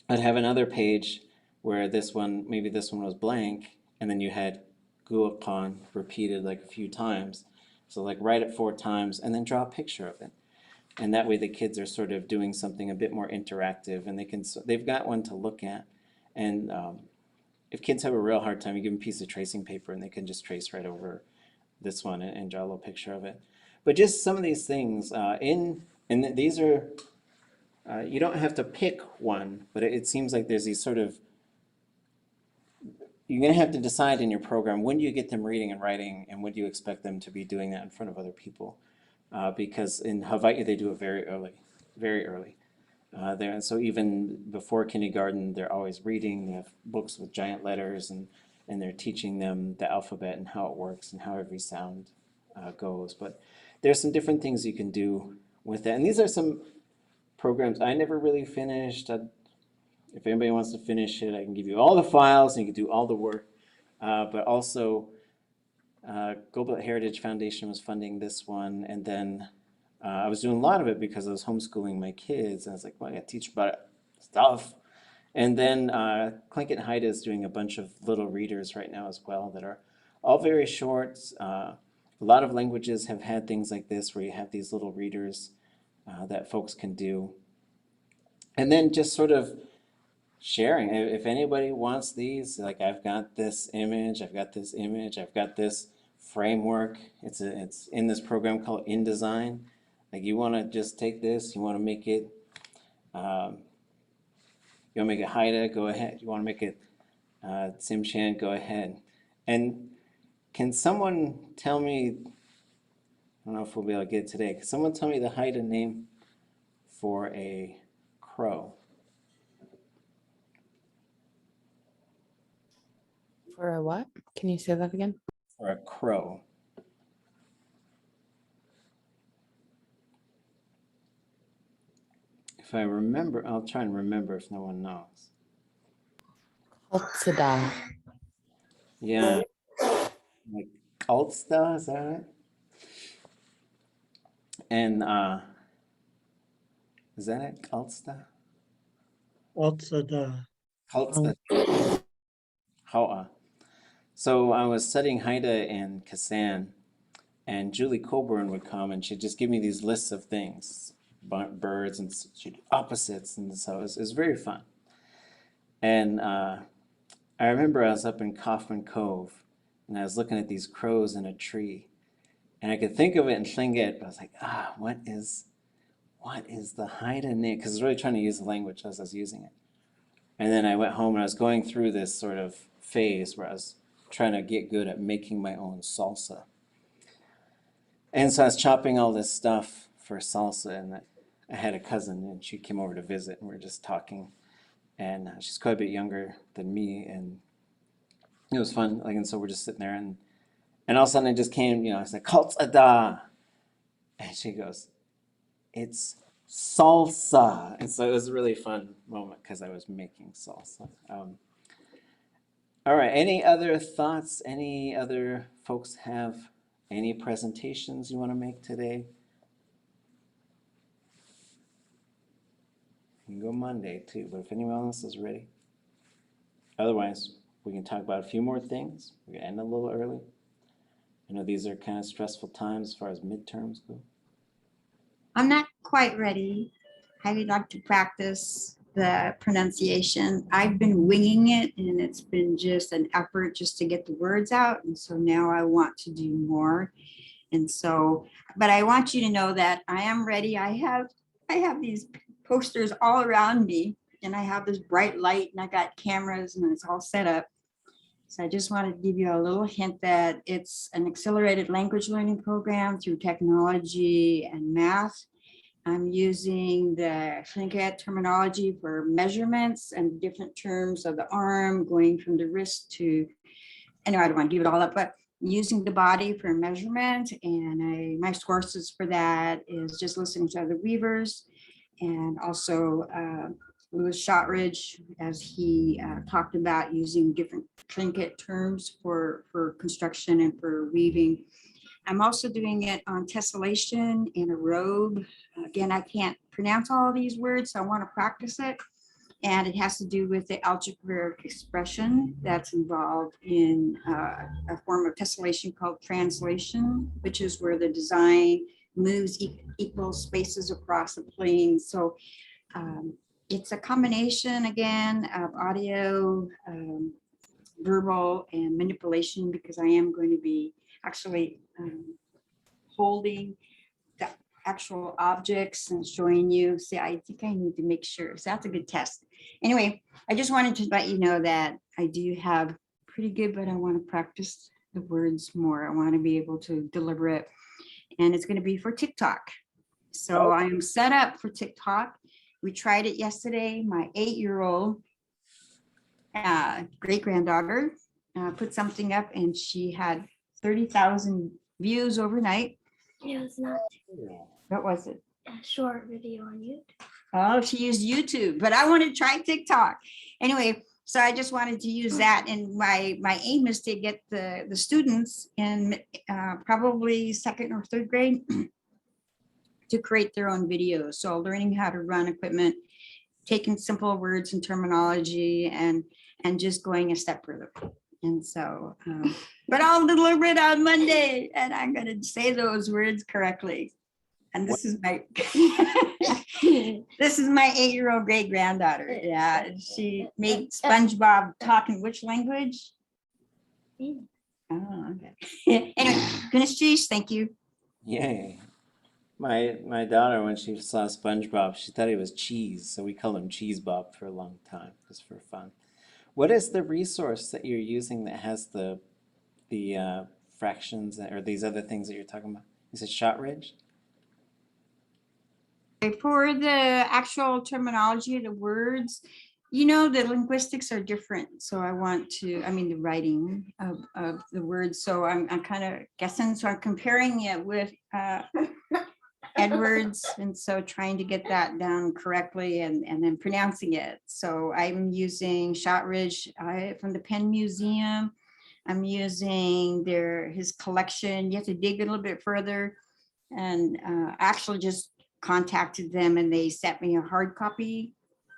A: have another page where maybe this one was blank, and then you had Guapan repeated like a few times. So like write it 4 times and then draw a picture of it. And that way the kids are sort of doing something a bit more interactive, and they've got one to look at. And if kids have a real hard time, you give them a piece of tracing paper and they can just trace right over this one and draw a little picture of it. But just some of these things these are, you don't have to pick one, but it seems like there's these sort of, you're going to have to decide in your program, when do you get them reading and writing, and when do you expect them to be doing that in front of other people? Because in Hawaii, they do it very early, very early. And so even before kindergarten, they're always reading. They have books with giant letters, and they're teaching them the alphabet and how it works and how every sound goes. But there's some different things you can do with that. And these are some programs I never really finished. If anybody wants to finish it, I can give you all the files and you can do all the work. But also, Global Heritage Foundation was funding this one, and then I was doing a lot of it because I was homeschooling my kids, and I was like, well, I got to teach about stuff. And then Tlingit Haida is doing a bunch of little readers right now as well that are all very short. A lot of languages have had things like this where you have these little readers that folks can do. And then just sort of sharing. If anybody wants these, like I've got this image, I've got this image, I've got this framework. It's in this program called InDesign. Like you want to just take this, you want to make it You want to make it Haida? Go ahead. You want to make it Tsimshan? Go ahead. And can someone tell me, I don't know if we'll be able to get it today, can someone tell me the Haida name for a crow?
H: For a what? Can you say that again?
A: For a crow. If I remember, I'll try and remember if no one knows.
H: Otsada.
A: Yeah. Like Kaltsta, is that right? And is that it? Kaltsta?
I: Otsada.
A: Kaltsta. Ha'a. So I was studying Haida in Kasan, and Julie Coburn would come and she'd just give me these lists of things, birds, and she'd do opposites, and so it was very fun. And I remember I was up in Kaufman Cove, and I was looking at these crows in a tree, and I could think of it in Tlingit, but I was like, what is the Haida name? Because I was really trying to use the language as I was using it. And then I went home and I was going through this sort of phase where I was trying to get good at making my own salsa. And so I was chopping all this stuff for salsa, and I had a cousin, and she came over to visit, and we were just talking. And she's quite a bit younger than me, and it was fun. Like, and so we're just sitting there, and all of a sudden it just came, I was like, Kaltsada. And she goes, it's salsa. And so it was a really fun moment because I was making salsa. All right, any other thoughts? Any other folks have any presentations you want to make today? You can go Monday too, but if anyone else is ready. Otherwise, we can talk about a few more things. We're going to end a little early. I know these are kind of stressful times as far as midterms go.
J: I'm not quite ready. I would like to practice the pronunciation. I've been winging it, and it's been just an effort just to get the words out. And so now I want to do more. And so, but I want you to know that I am ready. I have these posters all around me, and I have this bright light, and I got cameras, and it's all set up. So I just wanted to give you a little hint that it's an accelerated language learning program through technology and math. I'm using the Tlingit terminology for measurements and different terms of the arm, going from the wrist to, anyway, I don't want to give it all up, but using the body for measurement. And my sources for that is just listening to other weavers, and also Louis Shotridge, as he talked about using different Tlingit terms for construction and for weaving. I'm also doing it on tessellation in a robe. Again, I can't pronounce all these words, so I want to practice it. And it has to do with the algebraic expression that's involved in a form of tessellation called translation, which is where the design moves equal spaces across the plane. So it's a combination, again, of audio, verbal, and manipulation, because I am going to be actually holding the actual objects and showing you. See, I think I need to make sure. So that's a good test. Anyway, I just wanted to let you know that I do have pretty good, but I want to practice the words more. I want to be able to deliver it. And it's going to be for TikTok. So I'm set up for TikTok. We tried it yesterday. My 8-year-old great-granddaughter put something up, and she had 30,000 views overnight.
K: It was not
A: Yeah.
K: a
J: What was it?
K: short video on YouTube.
J: Oh, she used YouTube, but I want to try TikTok. Anyway, so I just wanted to use that. And my aim is to get the students in probably 2nd or 3rd grade to create their own videos. So learning how to run equipment, taking simple words and terminology, and just going a step further. And so, but I'll deliver it on Monday, and I'm going to say those words correctly. And this is my this is my 8-year-old great granddaughter. Yeah, she made SpongeBob talk in which language? Oh, okay. Anyway, goodness cheese, thank you.
A: Yay. My daughter, when she saw SpongeBob, she thought he was cheese, so we called him Cheese Bob for a long time, just for fun. What is the resource that you're using that has the fractions or these other things that you're talking about? Is it Shotridge?
J: For the actual terminology of the words, you know, the linguistics are different. So I want to, I mean, the writing of the words. So I'm kind of guessing. So I'm comparing it with Edwards. And so trying to get that down correctly and then pronouncing it. So I'm using Shotridge from the Penn Museum. I'm using his collection. You have to dig a little bit further. And actually just contacted them and they sent me a hard copy.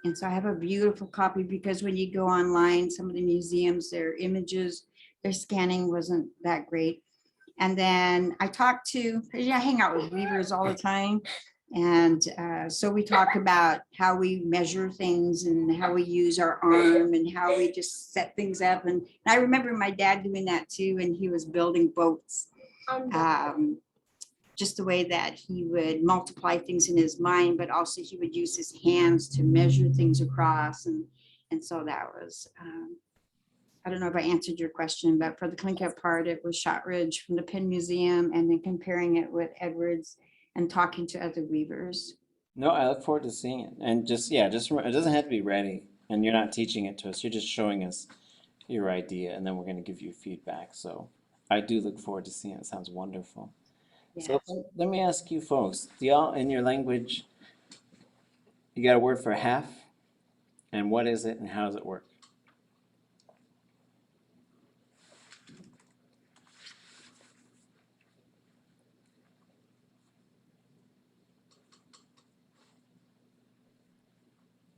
J: And so I have a beautiful copy because when you go online, some of the museums, their images, their scanning wasn't that great. And then I talked to, I hang out with weavers all the time. And so we talk about how we measure things and how we use our arm and how we just set things up. And I remember my dad doing that too, and he was building boats. Just the way that he would multiply things in his mind, but also he would use his hands to measure things across. And so that was, I don't know if I answered your question, but for the Tlingit part, it was Shotridge from the Penn Museum and then comparing it with Edwards and talking to other weavers.
A: No, I look forward to seeing it. And just it doesn't have to be ready. And you're not teaching it to us. You're just showing us your idea, and then we're going to give you feedback. So I do look forward to seeing it. It sounds wonderful. So let me ask you folks, do y'all in your language, you got a word for half? And what is it and how does it work?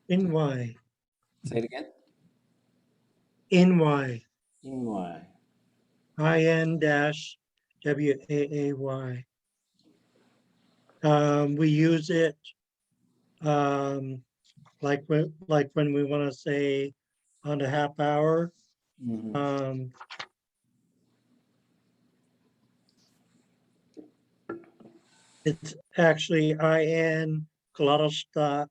I: NY.
A: Say it again.
I: NY.
A: Inwai.
I: IN-WAAY. We use it like when we want to say on a half hour.
A: Mhm.
I: It's actually IN glottal stop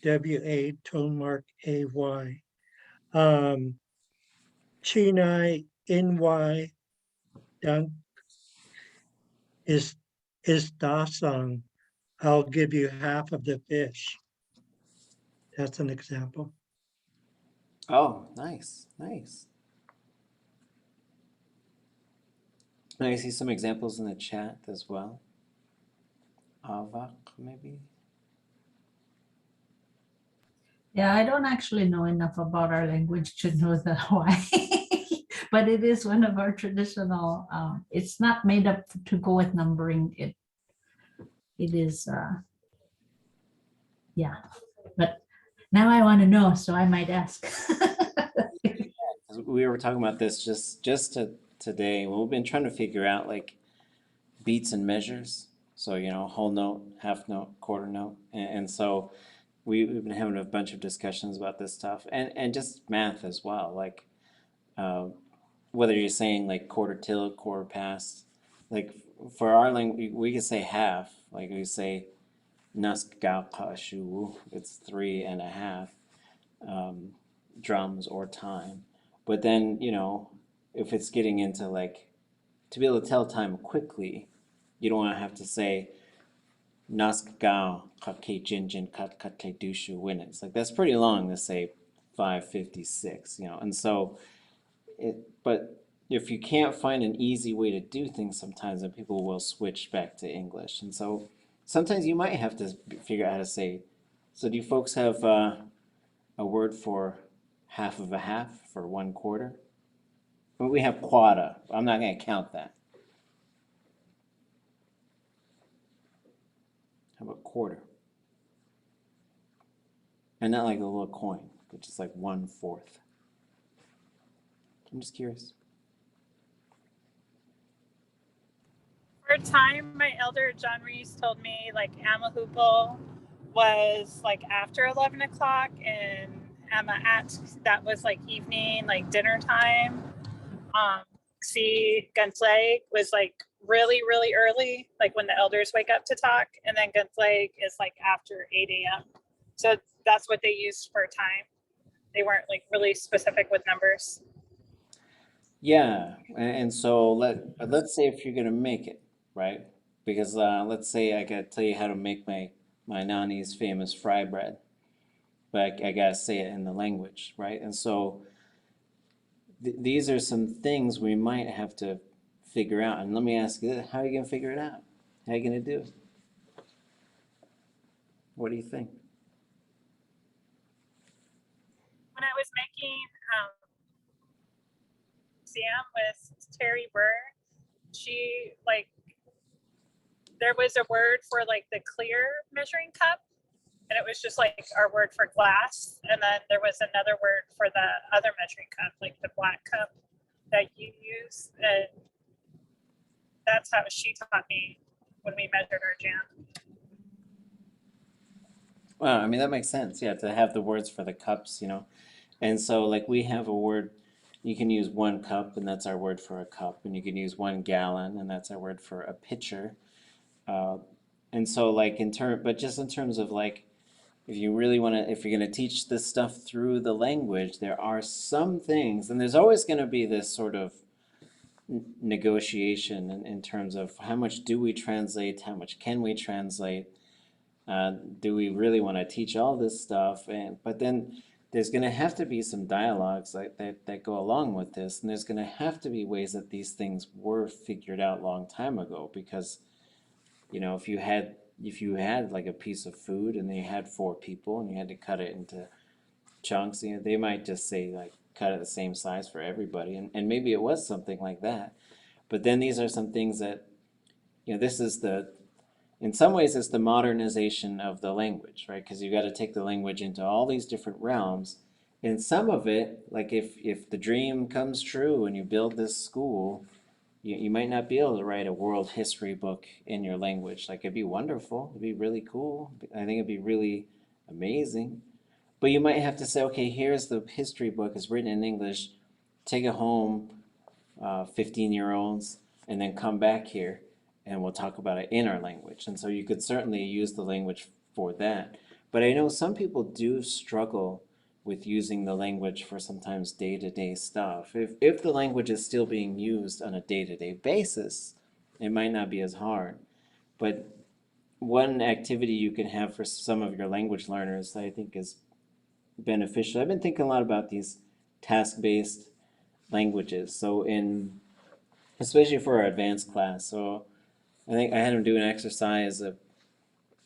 I: WA tone mark AY. Chinai NY down is dasang. I'll give you half of the fish. That's an example.
A: Oh, nice, nice. I see some examples in the chat as well. Avak, maybe?
E: Yeah, I don't actually know enough about our language to know the why. But it is one of our traditional, it's not made up to go with numbering. It is, yeah, but now I want to know, so I might ask.
A: We were talking about this today. Well, we've been trying to figure out like beats and measures. So, you know, whole note, half note, quarter note. And so we've been having a bunch of discussions about this stuff and just math as well. Like whether you're saying like quarter till, quarter past, like for our language, we could say half. Like we say naskakashu, it's 3.5 drums or time. But then, you know, if it's getting into like to be able to tell time quickly, you don't want to have to say naskgao kake jinjin kat kate dushu when it's like that's pretty long to say 5:56, you know. And so but if you can't find an easy way to do things sometimes, then people will switch back to English. And so sometimes you might have to figure out how to say, so do you folks have a word for half of a half for 1/4? Well, we have quata. I'm not going to count that. How about quarter? And not like a little coin, but just like 1/4. I'm just curious.
L: For a time, my elder John Reese told me like Amahupal was like after 11 o'clock and Amaat, that was like evening, like dinner time. See, Gunplay was like really, really early, like when the elders wake up to talk, and then Good Lake is like after 8 a.m. So that's what they used for time. They weren't like really specific with numbers.
A: Yeah, and so let's say if you're gonna make it, right? Because let's say I gotta tell you how to make my nani's famous fry bread, but I gotta say it in the language, right? And so these are some things we might have to figure out. And let me ask you this, how are you gonna figure it out? How are you gonna do it? What do you think?
L: When I was making Sam with Terry Burr, she like there was a word for like the clear measuring cup, and it was just like our word for glass, and then there was another word for the other measuring cup, like the black cup that you use, and that's how she taught me when we measured our jam.
A: Well, I mean, that makes sense. Yeah, to have the words for the cups, you know. And so, like, we have a word, you can use 1 cup, and that's our word for a cup. And you can use 1 gallon, and that's our word for a pitcher. Uh, and so, like, but just in terms of, like, if you really want to, if you're going to teach this stuff through the language, there are some things, and there's always going to be this sort of negotiation in terms of how much do we translate, how much can we translate. Do we really want to teach all this stuff? But then there's going to have to be some dialogues that go along with this, and there's going to have to be ways that these things were figured out a long time ago. Because if you had like a piece of food and you had 4 people and you had to cut it into chunks, they might just say like cut it the same size for everybody, and maybe it was something like that. But then these are some things that this is in some ways, it's the modernization of the language, right? Because you got to take the language into all these different realms. And some of it, like if the dream comes true and you build this school, you might not be able to write a world history book in your language. Like it'd be wonderful, it'd be really cool. I think it'd be really amazing. But you might have to say, okay, here's the history book. It's written in English. Take it home, 15-year-olds, and then come back here and we'll talk about it in our language. And so you could certainly use the language for that. But I know some people do struggle with using the language for sometimes day-to-day stuff. If the language is still being used on a day-to-day basis, it might not be as hard. But one activity you can have for some of your language learners that I think is beneficial. I've been thinking a lot about these task-based languages. So especially for our advanced class. So I think I had them do an exercise a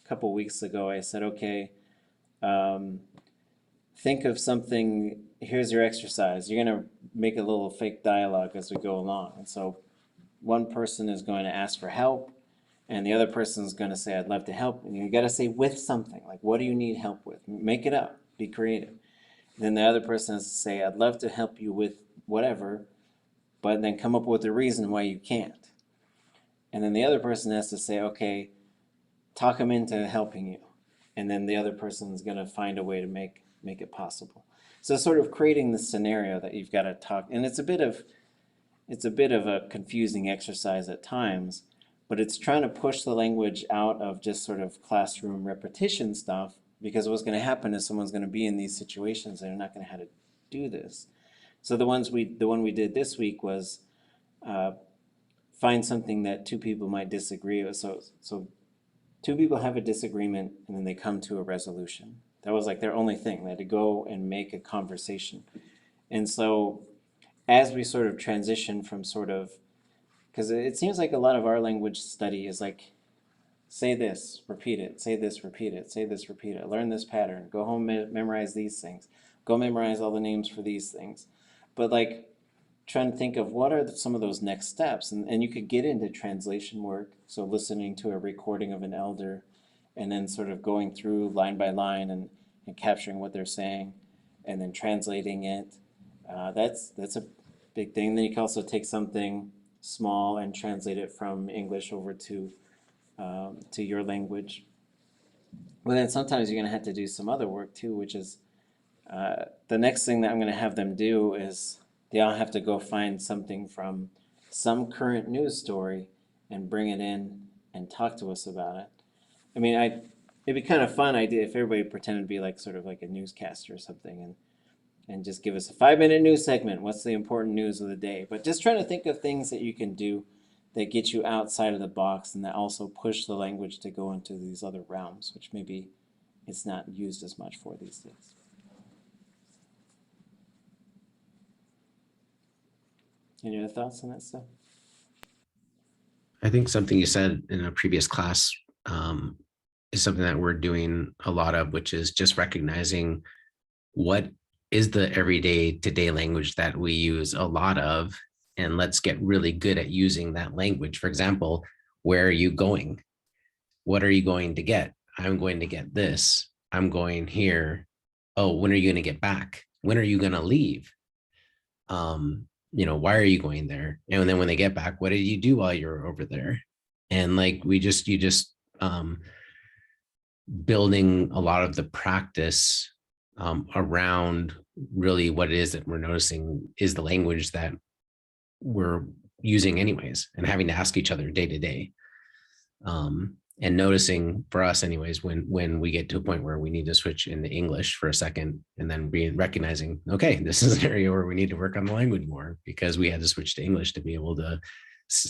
A: couple weeks ago. I said, okay, think of something. Here's your exercise. You're going to make a little fake dialogue as we go along. And so one person is going to ask for help, and the other person is going to say, I'd love to help. And you got to say with something, like, what do you need help with? Make it up. Be creative. Then the other person has to say, I'd love to help you with whatever, but then come up with a reason why you can't. And then the other person has to say, okay, talk them into helping you. And then the other person is going to find a way to make it possible. So sort of creating the scenario that you've got to talk. And it's a bit of a confusing exercise at times, but it's trying to push the language out of just sort of classroom repetition stuff, because what's going to happen is someone's going to be in these situations and they're not going to know how to do this. So the one we did this week was find something that 2 people might disagree with. So 2 people have a disagreement and then they come to a resolution. That was like their only thing. They had to go and make a conversation. And so as we sort of transition from because it seems like a lot of our language study is like, say this, repeat it, say this, repeat it, say this, repeat it, learn this pattern, go home, memorize these things, go memorize all the names for these things. But like, trying to think of what are some of those next steps. And you could get into translation work, so listening to a recording of an elder and then sort of going through line by line and capturing what they're saying and then translating it. That's a big thing. Then you can also take something small and translate it from English over to your language. But then sometimes you're going to have to do some other work too, which is the next thing that I'm going to have them do is they all have to go find something from some current news story and bring it in and talk to us about it. I mean, it'd be kind of fun idea if everybody pretended to be like sort of like a newscaster or something and just give us a 5-minute news segment. What's the important news of the day? But just trying to think of things that you can do that get you outside of the box and that also push the language to go into these other realms, which maybe it's not used as much for these days. Any other thoughts on that stuff?
G: I think something you said in a previous class is something that we're doing a lot of, which is just recognizing what is the everyday today language that we use a lot of, and let's get really good at using that language. For example, where are you going? What are you going to get? I'm going to get this. I'm going here. Oh, when are you going to get back? When are you going to leave? Why are you going there? And then when they get back, what did you do while you're over there? And like you just building a lot of the practice around really what it is that we're noticing is the language that we're using anyways, and having to ask each other day to day. And noticing for us anyways, when we get to a point where we need to switch into English for a second, and then recognizing, okay, this is an area where we need to work on the language more because we had to switch to English to be able to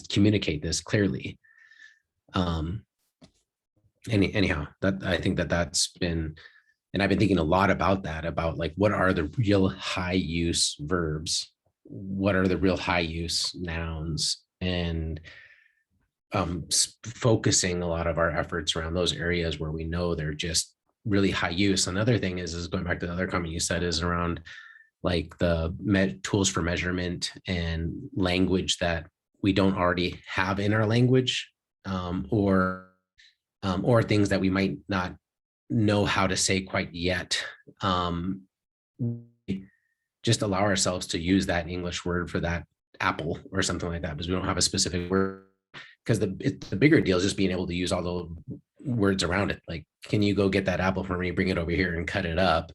G: communicate this clearly. Anyhow, that I think that's been, and I've been thinking a lot about that, about like, what are the real high use verbs? What are the real high use nouns? And focusing a lot of our efforts around those areas where we know they're just really high use. Another thing is going back to the other comment you said, is around like the tools for measurement and language that we don't already have in our language, or things that we might not know how to say quite yet. Just allow ourselves to use that English word for that apple or something like that, because we don't have a specific word. Because the bigger deal is just being able to use all the words around it. Like, can you go get that apple for me, bring it over here and cut it up?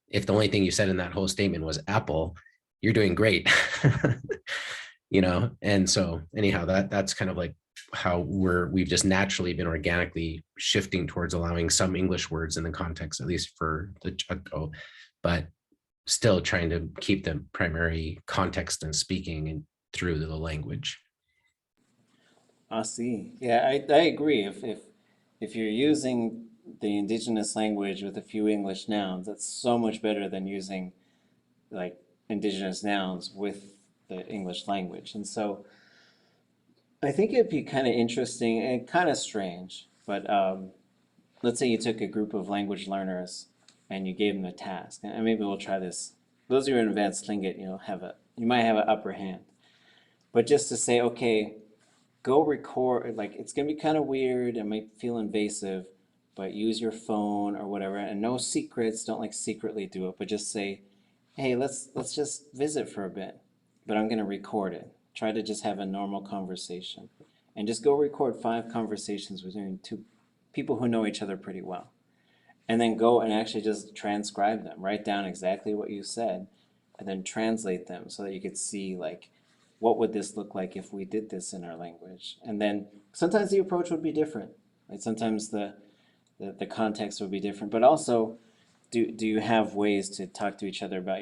G: If the only thing you said in that whole statement was apple, you're doing great. And so anyhow, that's kind of like how we've just naturally been organically shifting towards allowing some English words in the context, at least for the Chutko, but still trying to keep the primary context and speaking and through the language.
A: I see. Yeah, I agree. If you're using the indigenous language with a few English nouns, that's so much better than using like indigenous nouns with the English language. And so I think it'd be kind of interesting and kind of strange, but let's say you took a group of language learners and you gave them a task, and maybe we'll try this. Those of you in advanced Tlingit, you might have an upper hand, but just to say, okay, go record, like it's gonna be kind of weird, it might feel invasive, but use your phone or whatever, and no secrets, don't like secretly do it, but just say, hey, let's just visit for a bit, but I'm gonna record it. Try to just have a normal conversation, and just go record 5 conversations between 2 people who know each other pretty well, and then go and actually just transcribe them, write down exactly what you said, and then translate them so that you could see like, what would this look like if we did this in our language? And then sometimes the approach would be different, right? Sometimes the context would be different, but also, do you have ways to talk to each other about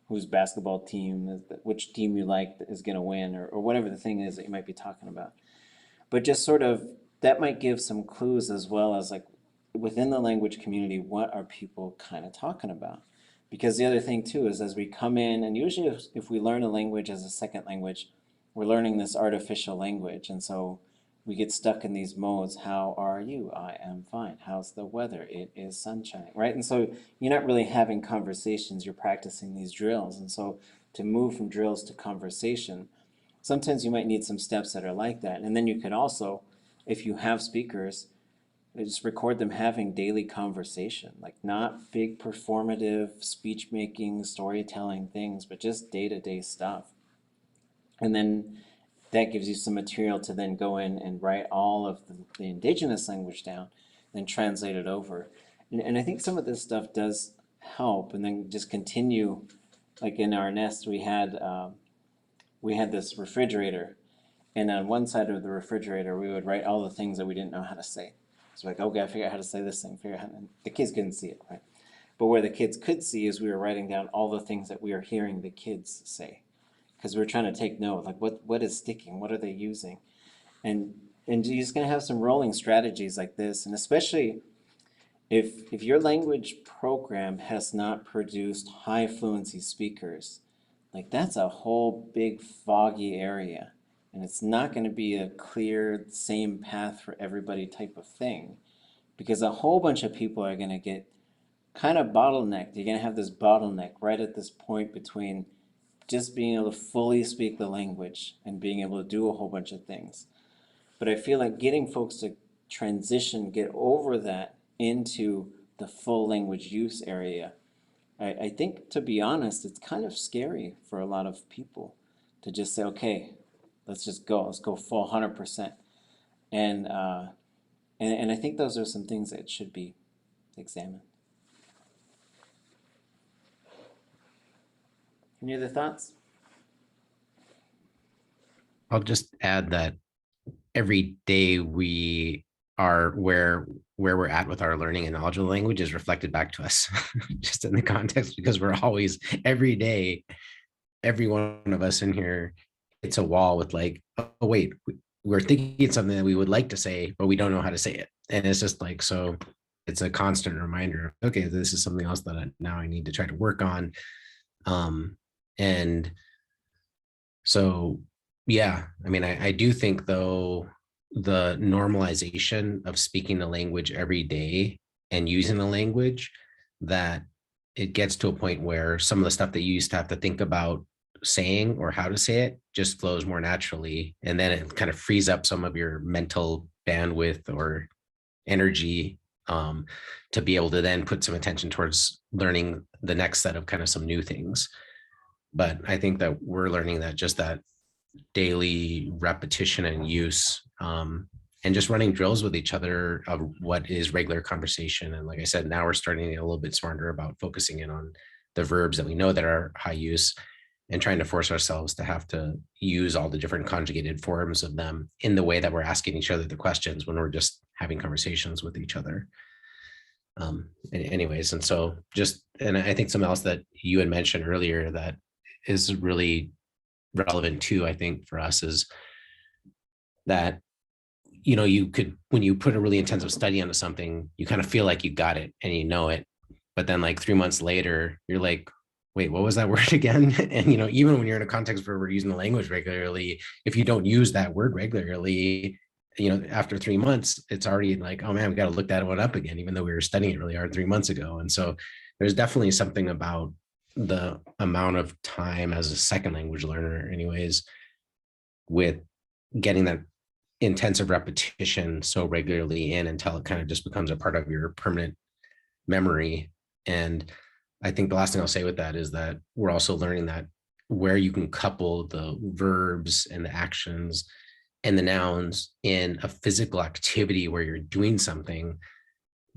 A: whose basketball team, which team you like is going to win, or whatever the thing is that you might be talking about. But just sort of, that might give some clues, as well as like within the language community, what are people kind of talking about? Because the other thing too is, as we come in, and usually if we learn a language as a second language, we're learning this artificial language. And so we get stuck in these modes. How are you? I am fine. How's the weather? It is sunshine, right? And so you're not really having conversations, you're practicing these drills. And so to move from drills to conversation, sometimes you might need some steps that are like that. And then you could also, if you have speakers, just record them having daily conversation, like not big performative speech making, storytelling things, but just day-to-day stuff. And then that gives you some material to then go in and write all of the indigenous language down, then translate it over. And I think some of this stuff does help, and then just continue. Like in our nest, we had this refrigerator, And on one side of the refrigerator, we would write all the things that we didn't know how to say. So like, okay, I figure out how to say this thing, figure out how to, the kids couldn't see it, right? But where the kids could see is we were writing down all the things that we are hearing the kids say. Because we were trying to take note, like what is sticking, what are they using? And you're just gonna have some rolling strategies like this, and especially if your language program has not produced high fluency speakers, like that's a whole big foggy area. And it's not going to be a clear, same path for everybody type of thing. Because a whole bunch of people are going to get kind of bottlenecked. You're going to have this bottleneck right at this point between just being able to fully speak the language and being able to do a whole bunch of things. But I feel like getting folks to transition, get over that into the full language use area, I think, to be honest, it's kind of scary for a lot of people to just say, okay, let's just go, let's go full 100%. And I think those are some things that should be examined. Any other thoughts?
G: I'll just add that every day we are where we're at with our learning and knowledge of the language is reflected back to us, just in the context, because we're always, every day, every one of us in here, it's a wall with like, oh wait, we're thinking something that we would like to say, but we don't know how to say it. And it's just like, so it's a constant reminder of, okay, this is something else that now I need to try to work on. And so, yeah, I mean, I do think though, the normalization of speaking the language every day and using the language, that it gets to a point where some of the stuff that you used to have to think about saying or how to say it just flows more naturally. And then it kind of frees up some of your mental bandwidth or energy, to be able to then put some attention towards learning the next set of kind of some new things. But I think that we're learning that just that daily repetition and use, and just running drills with each other of what is regular conversation. And like I said, now we're starting to get a little bit smarter about focusing in on the verbs that we know that are high use, and trying to force ourselves to have to use all the different conjugated forms of them in the way that we're asking each other the questions when we're just having conversations with each other. Anyways, and so just, and I think something else that you had mentioned earlier that is really relevant too, I think, for us, is that, you know, you could, when you put a really intensive study onto something, you kind of feel like you got it and you know it, but then like 3 months later, you're like, wait, what was that word again? And, you know, even when you're in a context where we're using the language regularly, if you don't use that word regularly, you know, after 3 months, it's already like, oh man, we got to look that one up again, even though we were studying it really hard 3 months ago. And so there's definitely something about the amount of time as a second language learner anyways, with getting that intensive repetition so regularly in until it kind of just becomes a part of your permanent memory. And I think the last thing I'll say with that is that we're also learning that where you can couple the verbs and the actions and the nouns in a physical activity where you're doing something,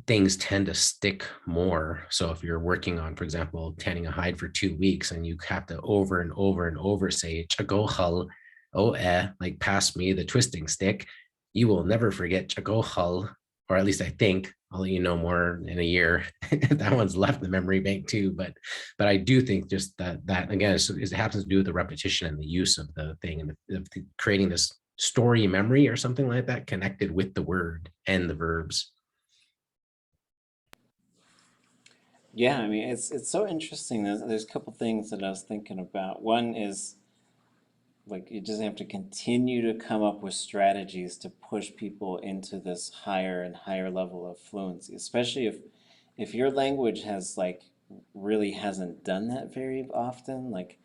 G: things tend to stick more. So if you're working on, for example, tanning a hide for 2 weeks and you have to over and over and over say chagohal, like pass me the twisting stick, you will never forget chagohal, or at least I think. I'll let you know more in a year. That one's left in the memory bank too. But I do think just that again, it happens to do with the repetition and the use of the thing, and creating this story memory or something like that connected with the word and the verbs.
A: Yeah, I mean, it's so interesting. There's a couple things that I was thinking about. One is like you just have to continue to come up with strategies to push people into this higher and higher level of fluency, especially if your language has like really hasn't done that very often. Like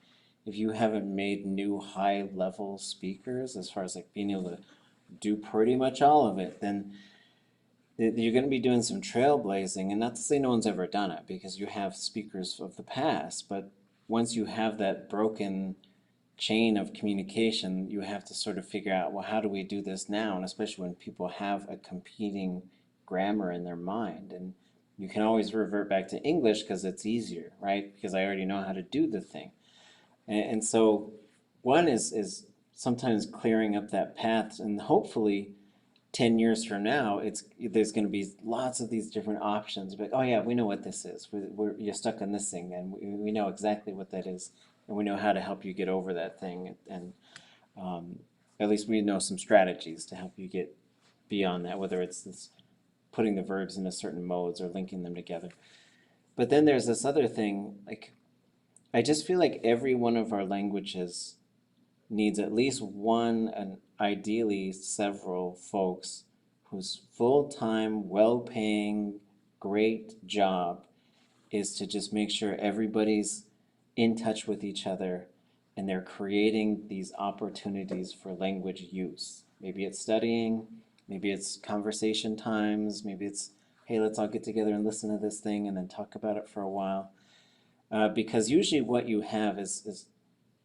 A: if you haven't made new high level speakers as far as like being able to do pretty much all of it, then you're going to be doing some trailblazing. And not to say no one's ever done it, because you have speakers of the past, but once you have that broken chain of communication, you have to sort of figure out, well, how do we do this now? And especially when people have a competing grammar in their mind. And you can always revert back to English because it's easier, right? Because I already know how to do the thing. And so one is sometimes clearing up that path, and hopefully 10 years from now, there's going to be lots of these different options. But oh yeah, we know what this is. You're stuck on this thing, and we know exactly what that is, and we know how to help you get over that thing. And at least we know some strategies to help you get beyond that, whether it's this putting the verbs into certain modes or linking them together. But then there's this other thing, like I just feel like every one of our languages needs at least one and ideally several folks whose full-time, well-paying, great job is to just make sure everybody's in touch with each other and they're creating these opportunities for language use. Maybe it's studying, maybe it's conversation times, maybe it's, hey, let's all get together and listen to this thing and then talk about it for a while. Because usually what you have is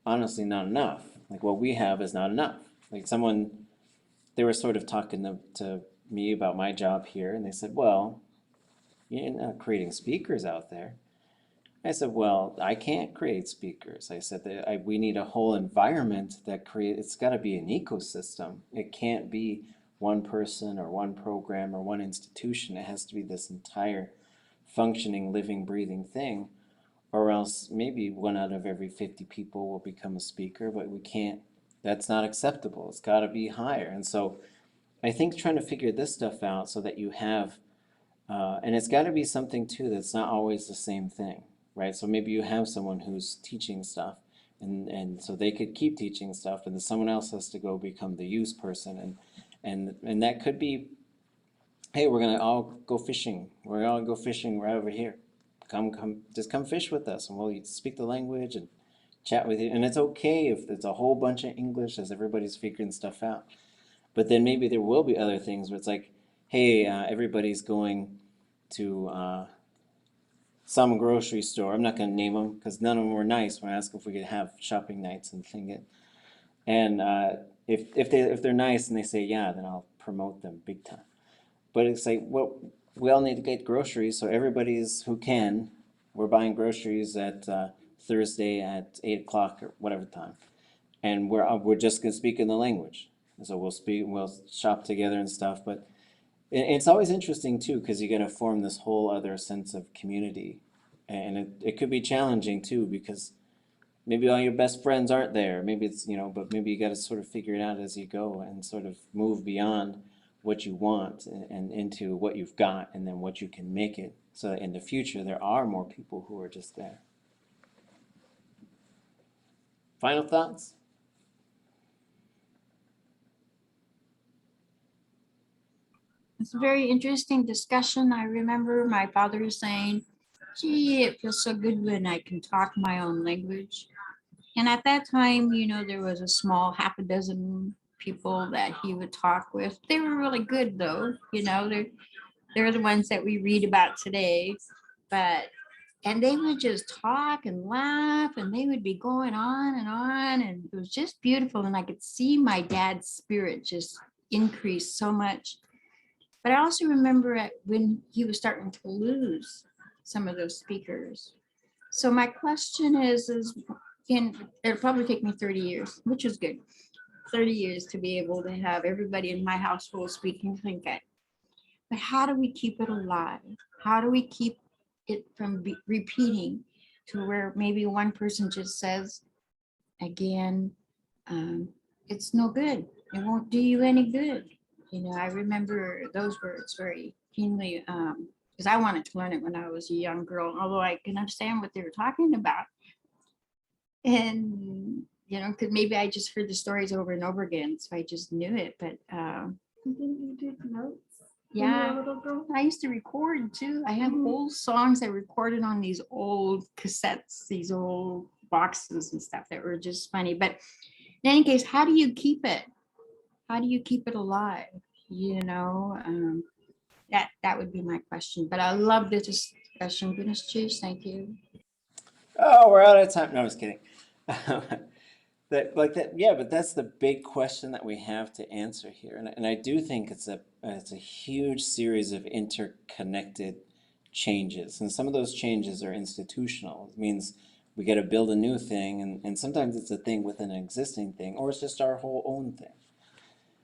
A: honestly not enough. Like what we have is not enough. Like they were sort of talking to me about my job here, and they said, well, you're not creating speakers out there. I said, well, I can't create speakers. I said that we need a whole environment that it's got to be an ecosystem. It can't be one person or one program or one institution. It has to be this entire functioning, living, breathing thing. Or else maybe 1 out of every 50 people will become a speaker, but we can't, that's not acceptable. It's got to be higher. And so I think trying to figure this stuff out so that you have, and it's got to be something too that's not always the same thing, right? So maybe you have someone who's teaching stuff, and so they could keep teaching stuff, and then someone else has to go become the use person, and that could be, hey, we're gonna all go fishing. We're all go fishing right over here. Just come fish with us, and we'll speak the language and chat with you. And it's okay if it's a whole bunch of English as everybody's figuring stuff out. But then maybe there will be other things where it's like, hey, everybody's going to some grocery store. I'm not going to name them because none of them were nice when I asked if we could have shopping nights and thing it. And if they're nice and they say yeah, then I'll promote them big time. But it's like, well, we all need to get groceries, so everybody's who can, we're buying groceries at Thursday at 8 o'clock or whatever time, and we're just gonna speak in the language. And so we'll shop together and stuff. But it's always interesting too, because you got to form this whole other sense of community, and it could be challenging too, because maybe all your best friends aren't there. Maybe it's, but maybe you got to sort of figure it out as you go and sort of move beyond what you want and into what you've got and then what you can make it so that in the future there are more people who are just there. Final thoughts?
J: It's a very interesting discussion. I remember my father saying, gee, it feels so good when I can talk my own language. And at that time, there was a small half a dozen people that he would talk with. They were really good though, they're the ones that we read about today. And they would just talk and laugh and they would be going on, and it was just beautiful. And I could see my dad's spirit just increase so much. But I also remember when he was starting to lose some of those speakers. So my question is it'll probably take me 30 years, which is good. 30 years to be able to have everybody in my household speaking Tlingit. But how do we keep it alive? How do we keep it from repeating to where maybe one person just says, again, it's no good. It won't do you any good. I remember those words very keenly because I wanted to learn it when I was a young girl, although I can understand what they were talking about. And, because maybe I just heard the stories over and over again, so I just knew it. But
K: You did notes?
J: yeah,
K: Little girl?
J: I used to record too. I have old songs I recorded on these old cassettes, these old boxes and stuff that were just funny. But in any case, how do you keep it? How do you keep it alive? That would be my question. But I love this discussion. Goodness cheese, thank you.
A: Oh, we're out of time. No, I was kidding. Yeah, but that's the big question that we have to answer here, and I do think it's a huge series of interconnected changes, and some of those changes are institutional. It means we got to build a new thing, and sometimes it's a thing within an existing thing, or it's just our whole own thing.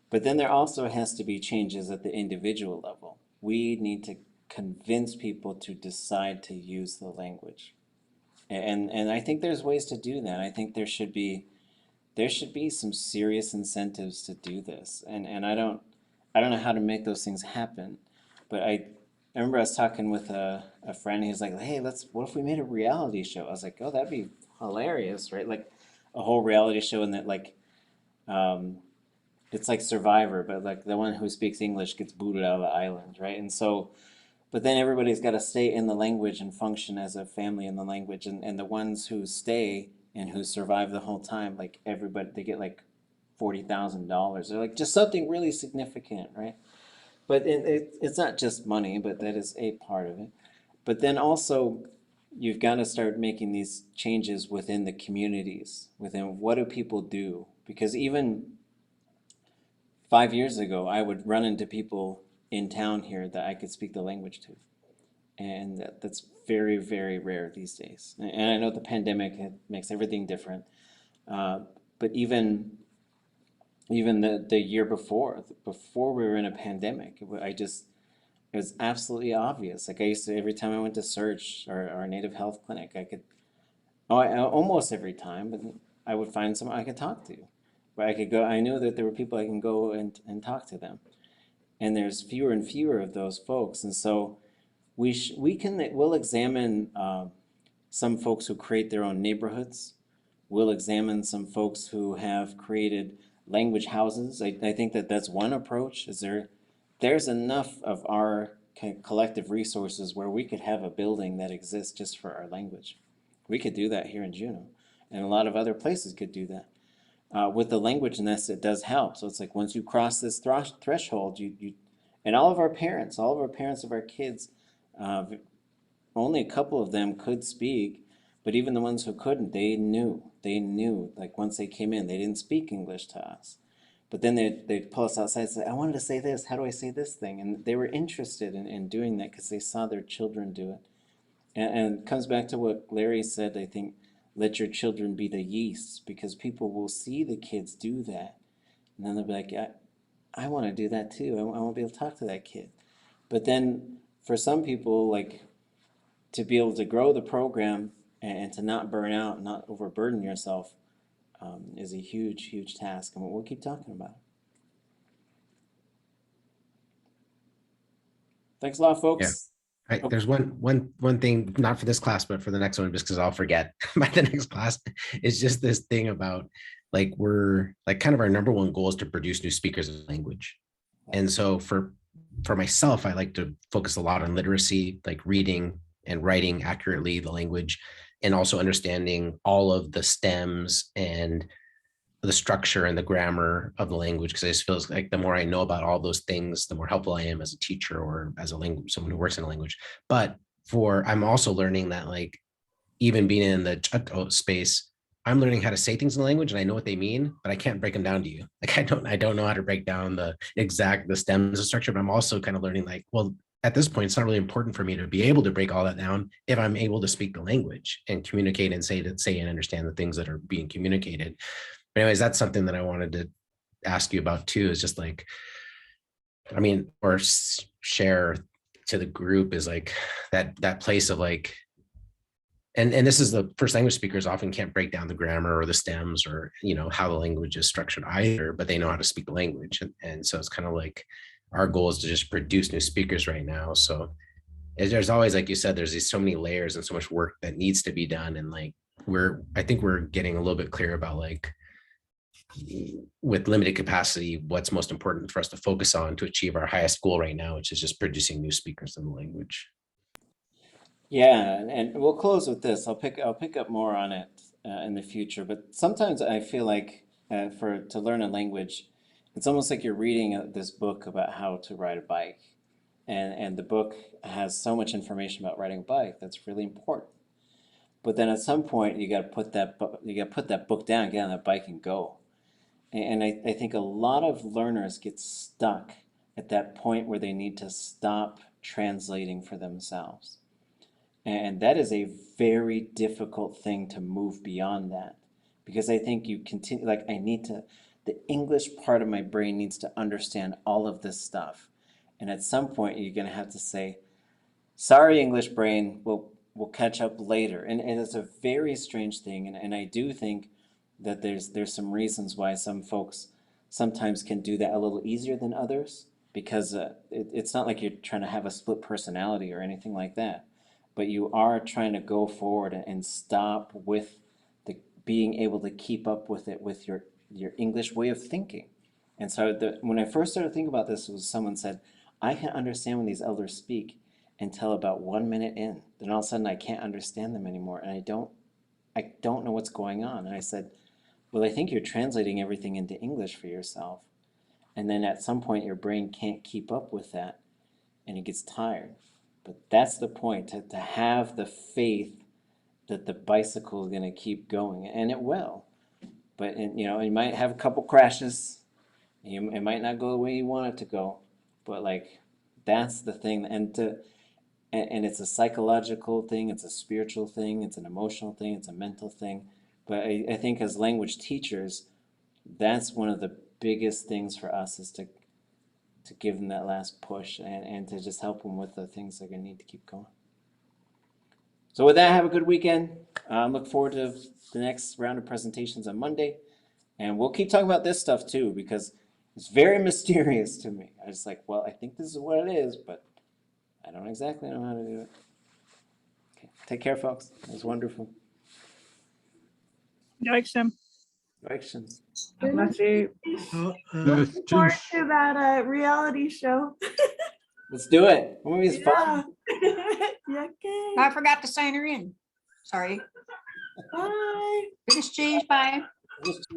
A: But then there also has to be changes at the individual level. We need to convince people to decide to use the language. And I think there's ways to do that. I think there should be some serious incentives to do this. And I don't know how to make those things happen. But I remember I was talking with a friend, he was like, hey, what if we made a reality show? I was like, oh, that'd be hilarious, right? Like a whole reality show, and that like it's like Survivor, but like the one who speaks English gets booted out of the island, right? And so, but then everybody's got to stay in the language and function as a family in the language, and the ones who stay and who survive the whole time, like everybody, they get like $40,000. They're like just something really significant, right? But it's not just money, but that is a part of it. But then also, you've got to start making these changes within the communities, within what do people do? Because even 5 years ago, I would run into people in town here that I could speak the language to. And that's very, very rare these days. And I know the pandemic makes everything different. But even the year before we were in a pandemic, it was absolutely obvious. Like I used to, every time I went to Surge, our native health clinic, almost every time, but I would find someone I could talk to. Where I could go, I knew that there were people I can go and talk to them. And there's fewer and fewer of those folks. And so we'll examine some folks who create their own neighborhoods. We'll examine some folks who have created language houses. I think that that's one approach. There's enough of our collective resources where we could have a building that exists just for our language. We could do that here in Juneau, and a lot of other places could do that. With the language nest, it does help. So it's like once you cross this threshold, and all of our parents of our kids, only a couple of them could speak, but even the ones who couldn't, they knew, like once they came in, they didn't speak English to us. But then they'd pull us outside and say, I wanted to say this, how do I say this thing? And they were interested in doing that because they saw their children do it. And it comes back to what Larry said, I think, let your children be the yeast, because people will see the kids do that. And then they'll be like, I want to do that too. I want to be able to talk to that kid. But then for some people, like to be able to grow the program and to not burn out, not overburden yourself, is a huge, huge task. And we'll keep talking about it. Thanks a lot, folks.
G: There's one thing, not for this class, but for the next one, just because I'll forget by the next class, is just this thing about like we're like kind of our number one goal is to produce new speakers of language. And so for myself, I like to focus a lot on literacy, like reading and writing accurately the language, and also understanding all of the stems and the structure and the grammar of the language, because I just feel like the more I know about all those things, the more helpful I am as a teacher or as a language, someone who works in a language. But I'm also learning that like even being in the space, I'm learning how to say things in the language and I know what they mean, but I can't break them down to you. Like I don't know how to break down the stems of structure, but I'm also kind of learning like, well, at this point, it's not really important for me to be able to break all that down if I'm able to speak the language and communicate and say and understand the things that are being communicated. But anyways, that's something that I wanted to ask you about too, is just like, I mean, or share to the group is like that place of like, and this is the first language speakers often can't break down the grammar or the stems or, how the language is structured either, but they know how to speak the language. And so it's kind of like our goal is to just produce new speakers right now. So there's always, like you said, there's so many layers and so much work that needs to be done. And like, I think we're getting a little bit clear about like, with limited capacity, what's most important for us to focus on to achieve our highest goal right now, which is just producing new speakers in the language.
A: Yeah, and we'll close with this. I'll pick up more on it in the future. But sometimes I feel like to learn a language, it's almost like you're reading this book about how to ride a bike, and the book has so much information about riding a bike that's really important. But then at some point you got to put that book down, get on that bike, and go. And I think a lot of learners get stuck at that point where they need to stop translating for themselves. And that is a very difficult thing to move beyond that. Because I think you continue, like, the English part of my brain needs to understand all of this stuff. And at some point, you're going to have to say, sorry, English brain, we'll catch up later. And it's a very strange thing. And I do think that there's some reasons why some folks sometimes can do that a little easier than others, because it's not like you're trying to have a split personality or anything like that, but you are trying to go forward and stop with the being able to keep up with it with your English way of thinking. And so when I first started thinking about this, was someone said, I can understand when these elders speak until about 1 minute in. Then all of a sudden I can't understand them anymore, and I don't know what's going on. And I said, well, I think you're translating everything into English for yourself. And then at some point your brain can't keep up with that and it gets tired. But that's the point, to have the faith that the bicycle is going to keep going, and it will. But you might have a couple crashes. It might not go the way you want it to go. But like, that's the thing. And it's a psychological thing, it's a spiritual thing, it's an emotional thing, it's a mental thing. But I think as language teachers, that's one of the biggest things for us, is to give them that last push, and to just help them with the things they're going to need to keep going. So with that, have a good weekend. Look forward to the next round of presentations on Monday. And we'll keep talking about this stuff too, because it's very mysterious to me. I was like, well, I think this is what it is, but I don't exactly know how to do it. Okay. Take care, folks. It was wonderful.
L: Yikes, Jim.
A: Directions.
L: Bless you.
K: Looking forward to that reality show.
A: Let's do it. The movie's fun.
K: Yeah, okay.
J: I forgot to sign her in. Sorry.
K: Bye.
J: British cheese, bye.
A: Just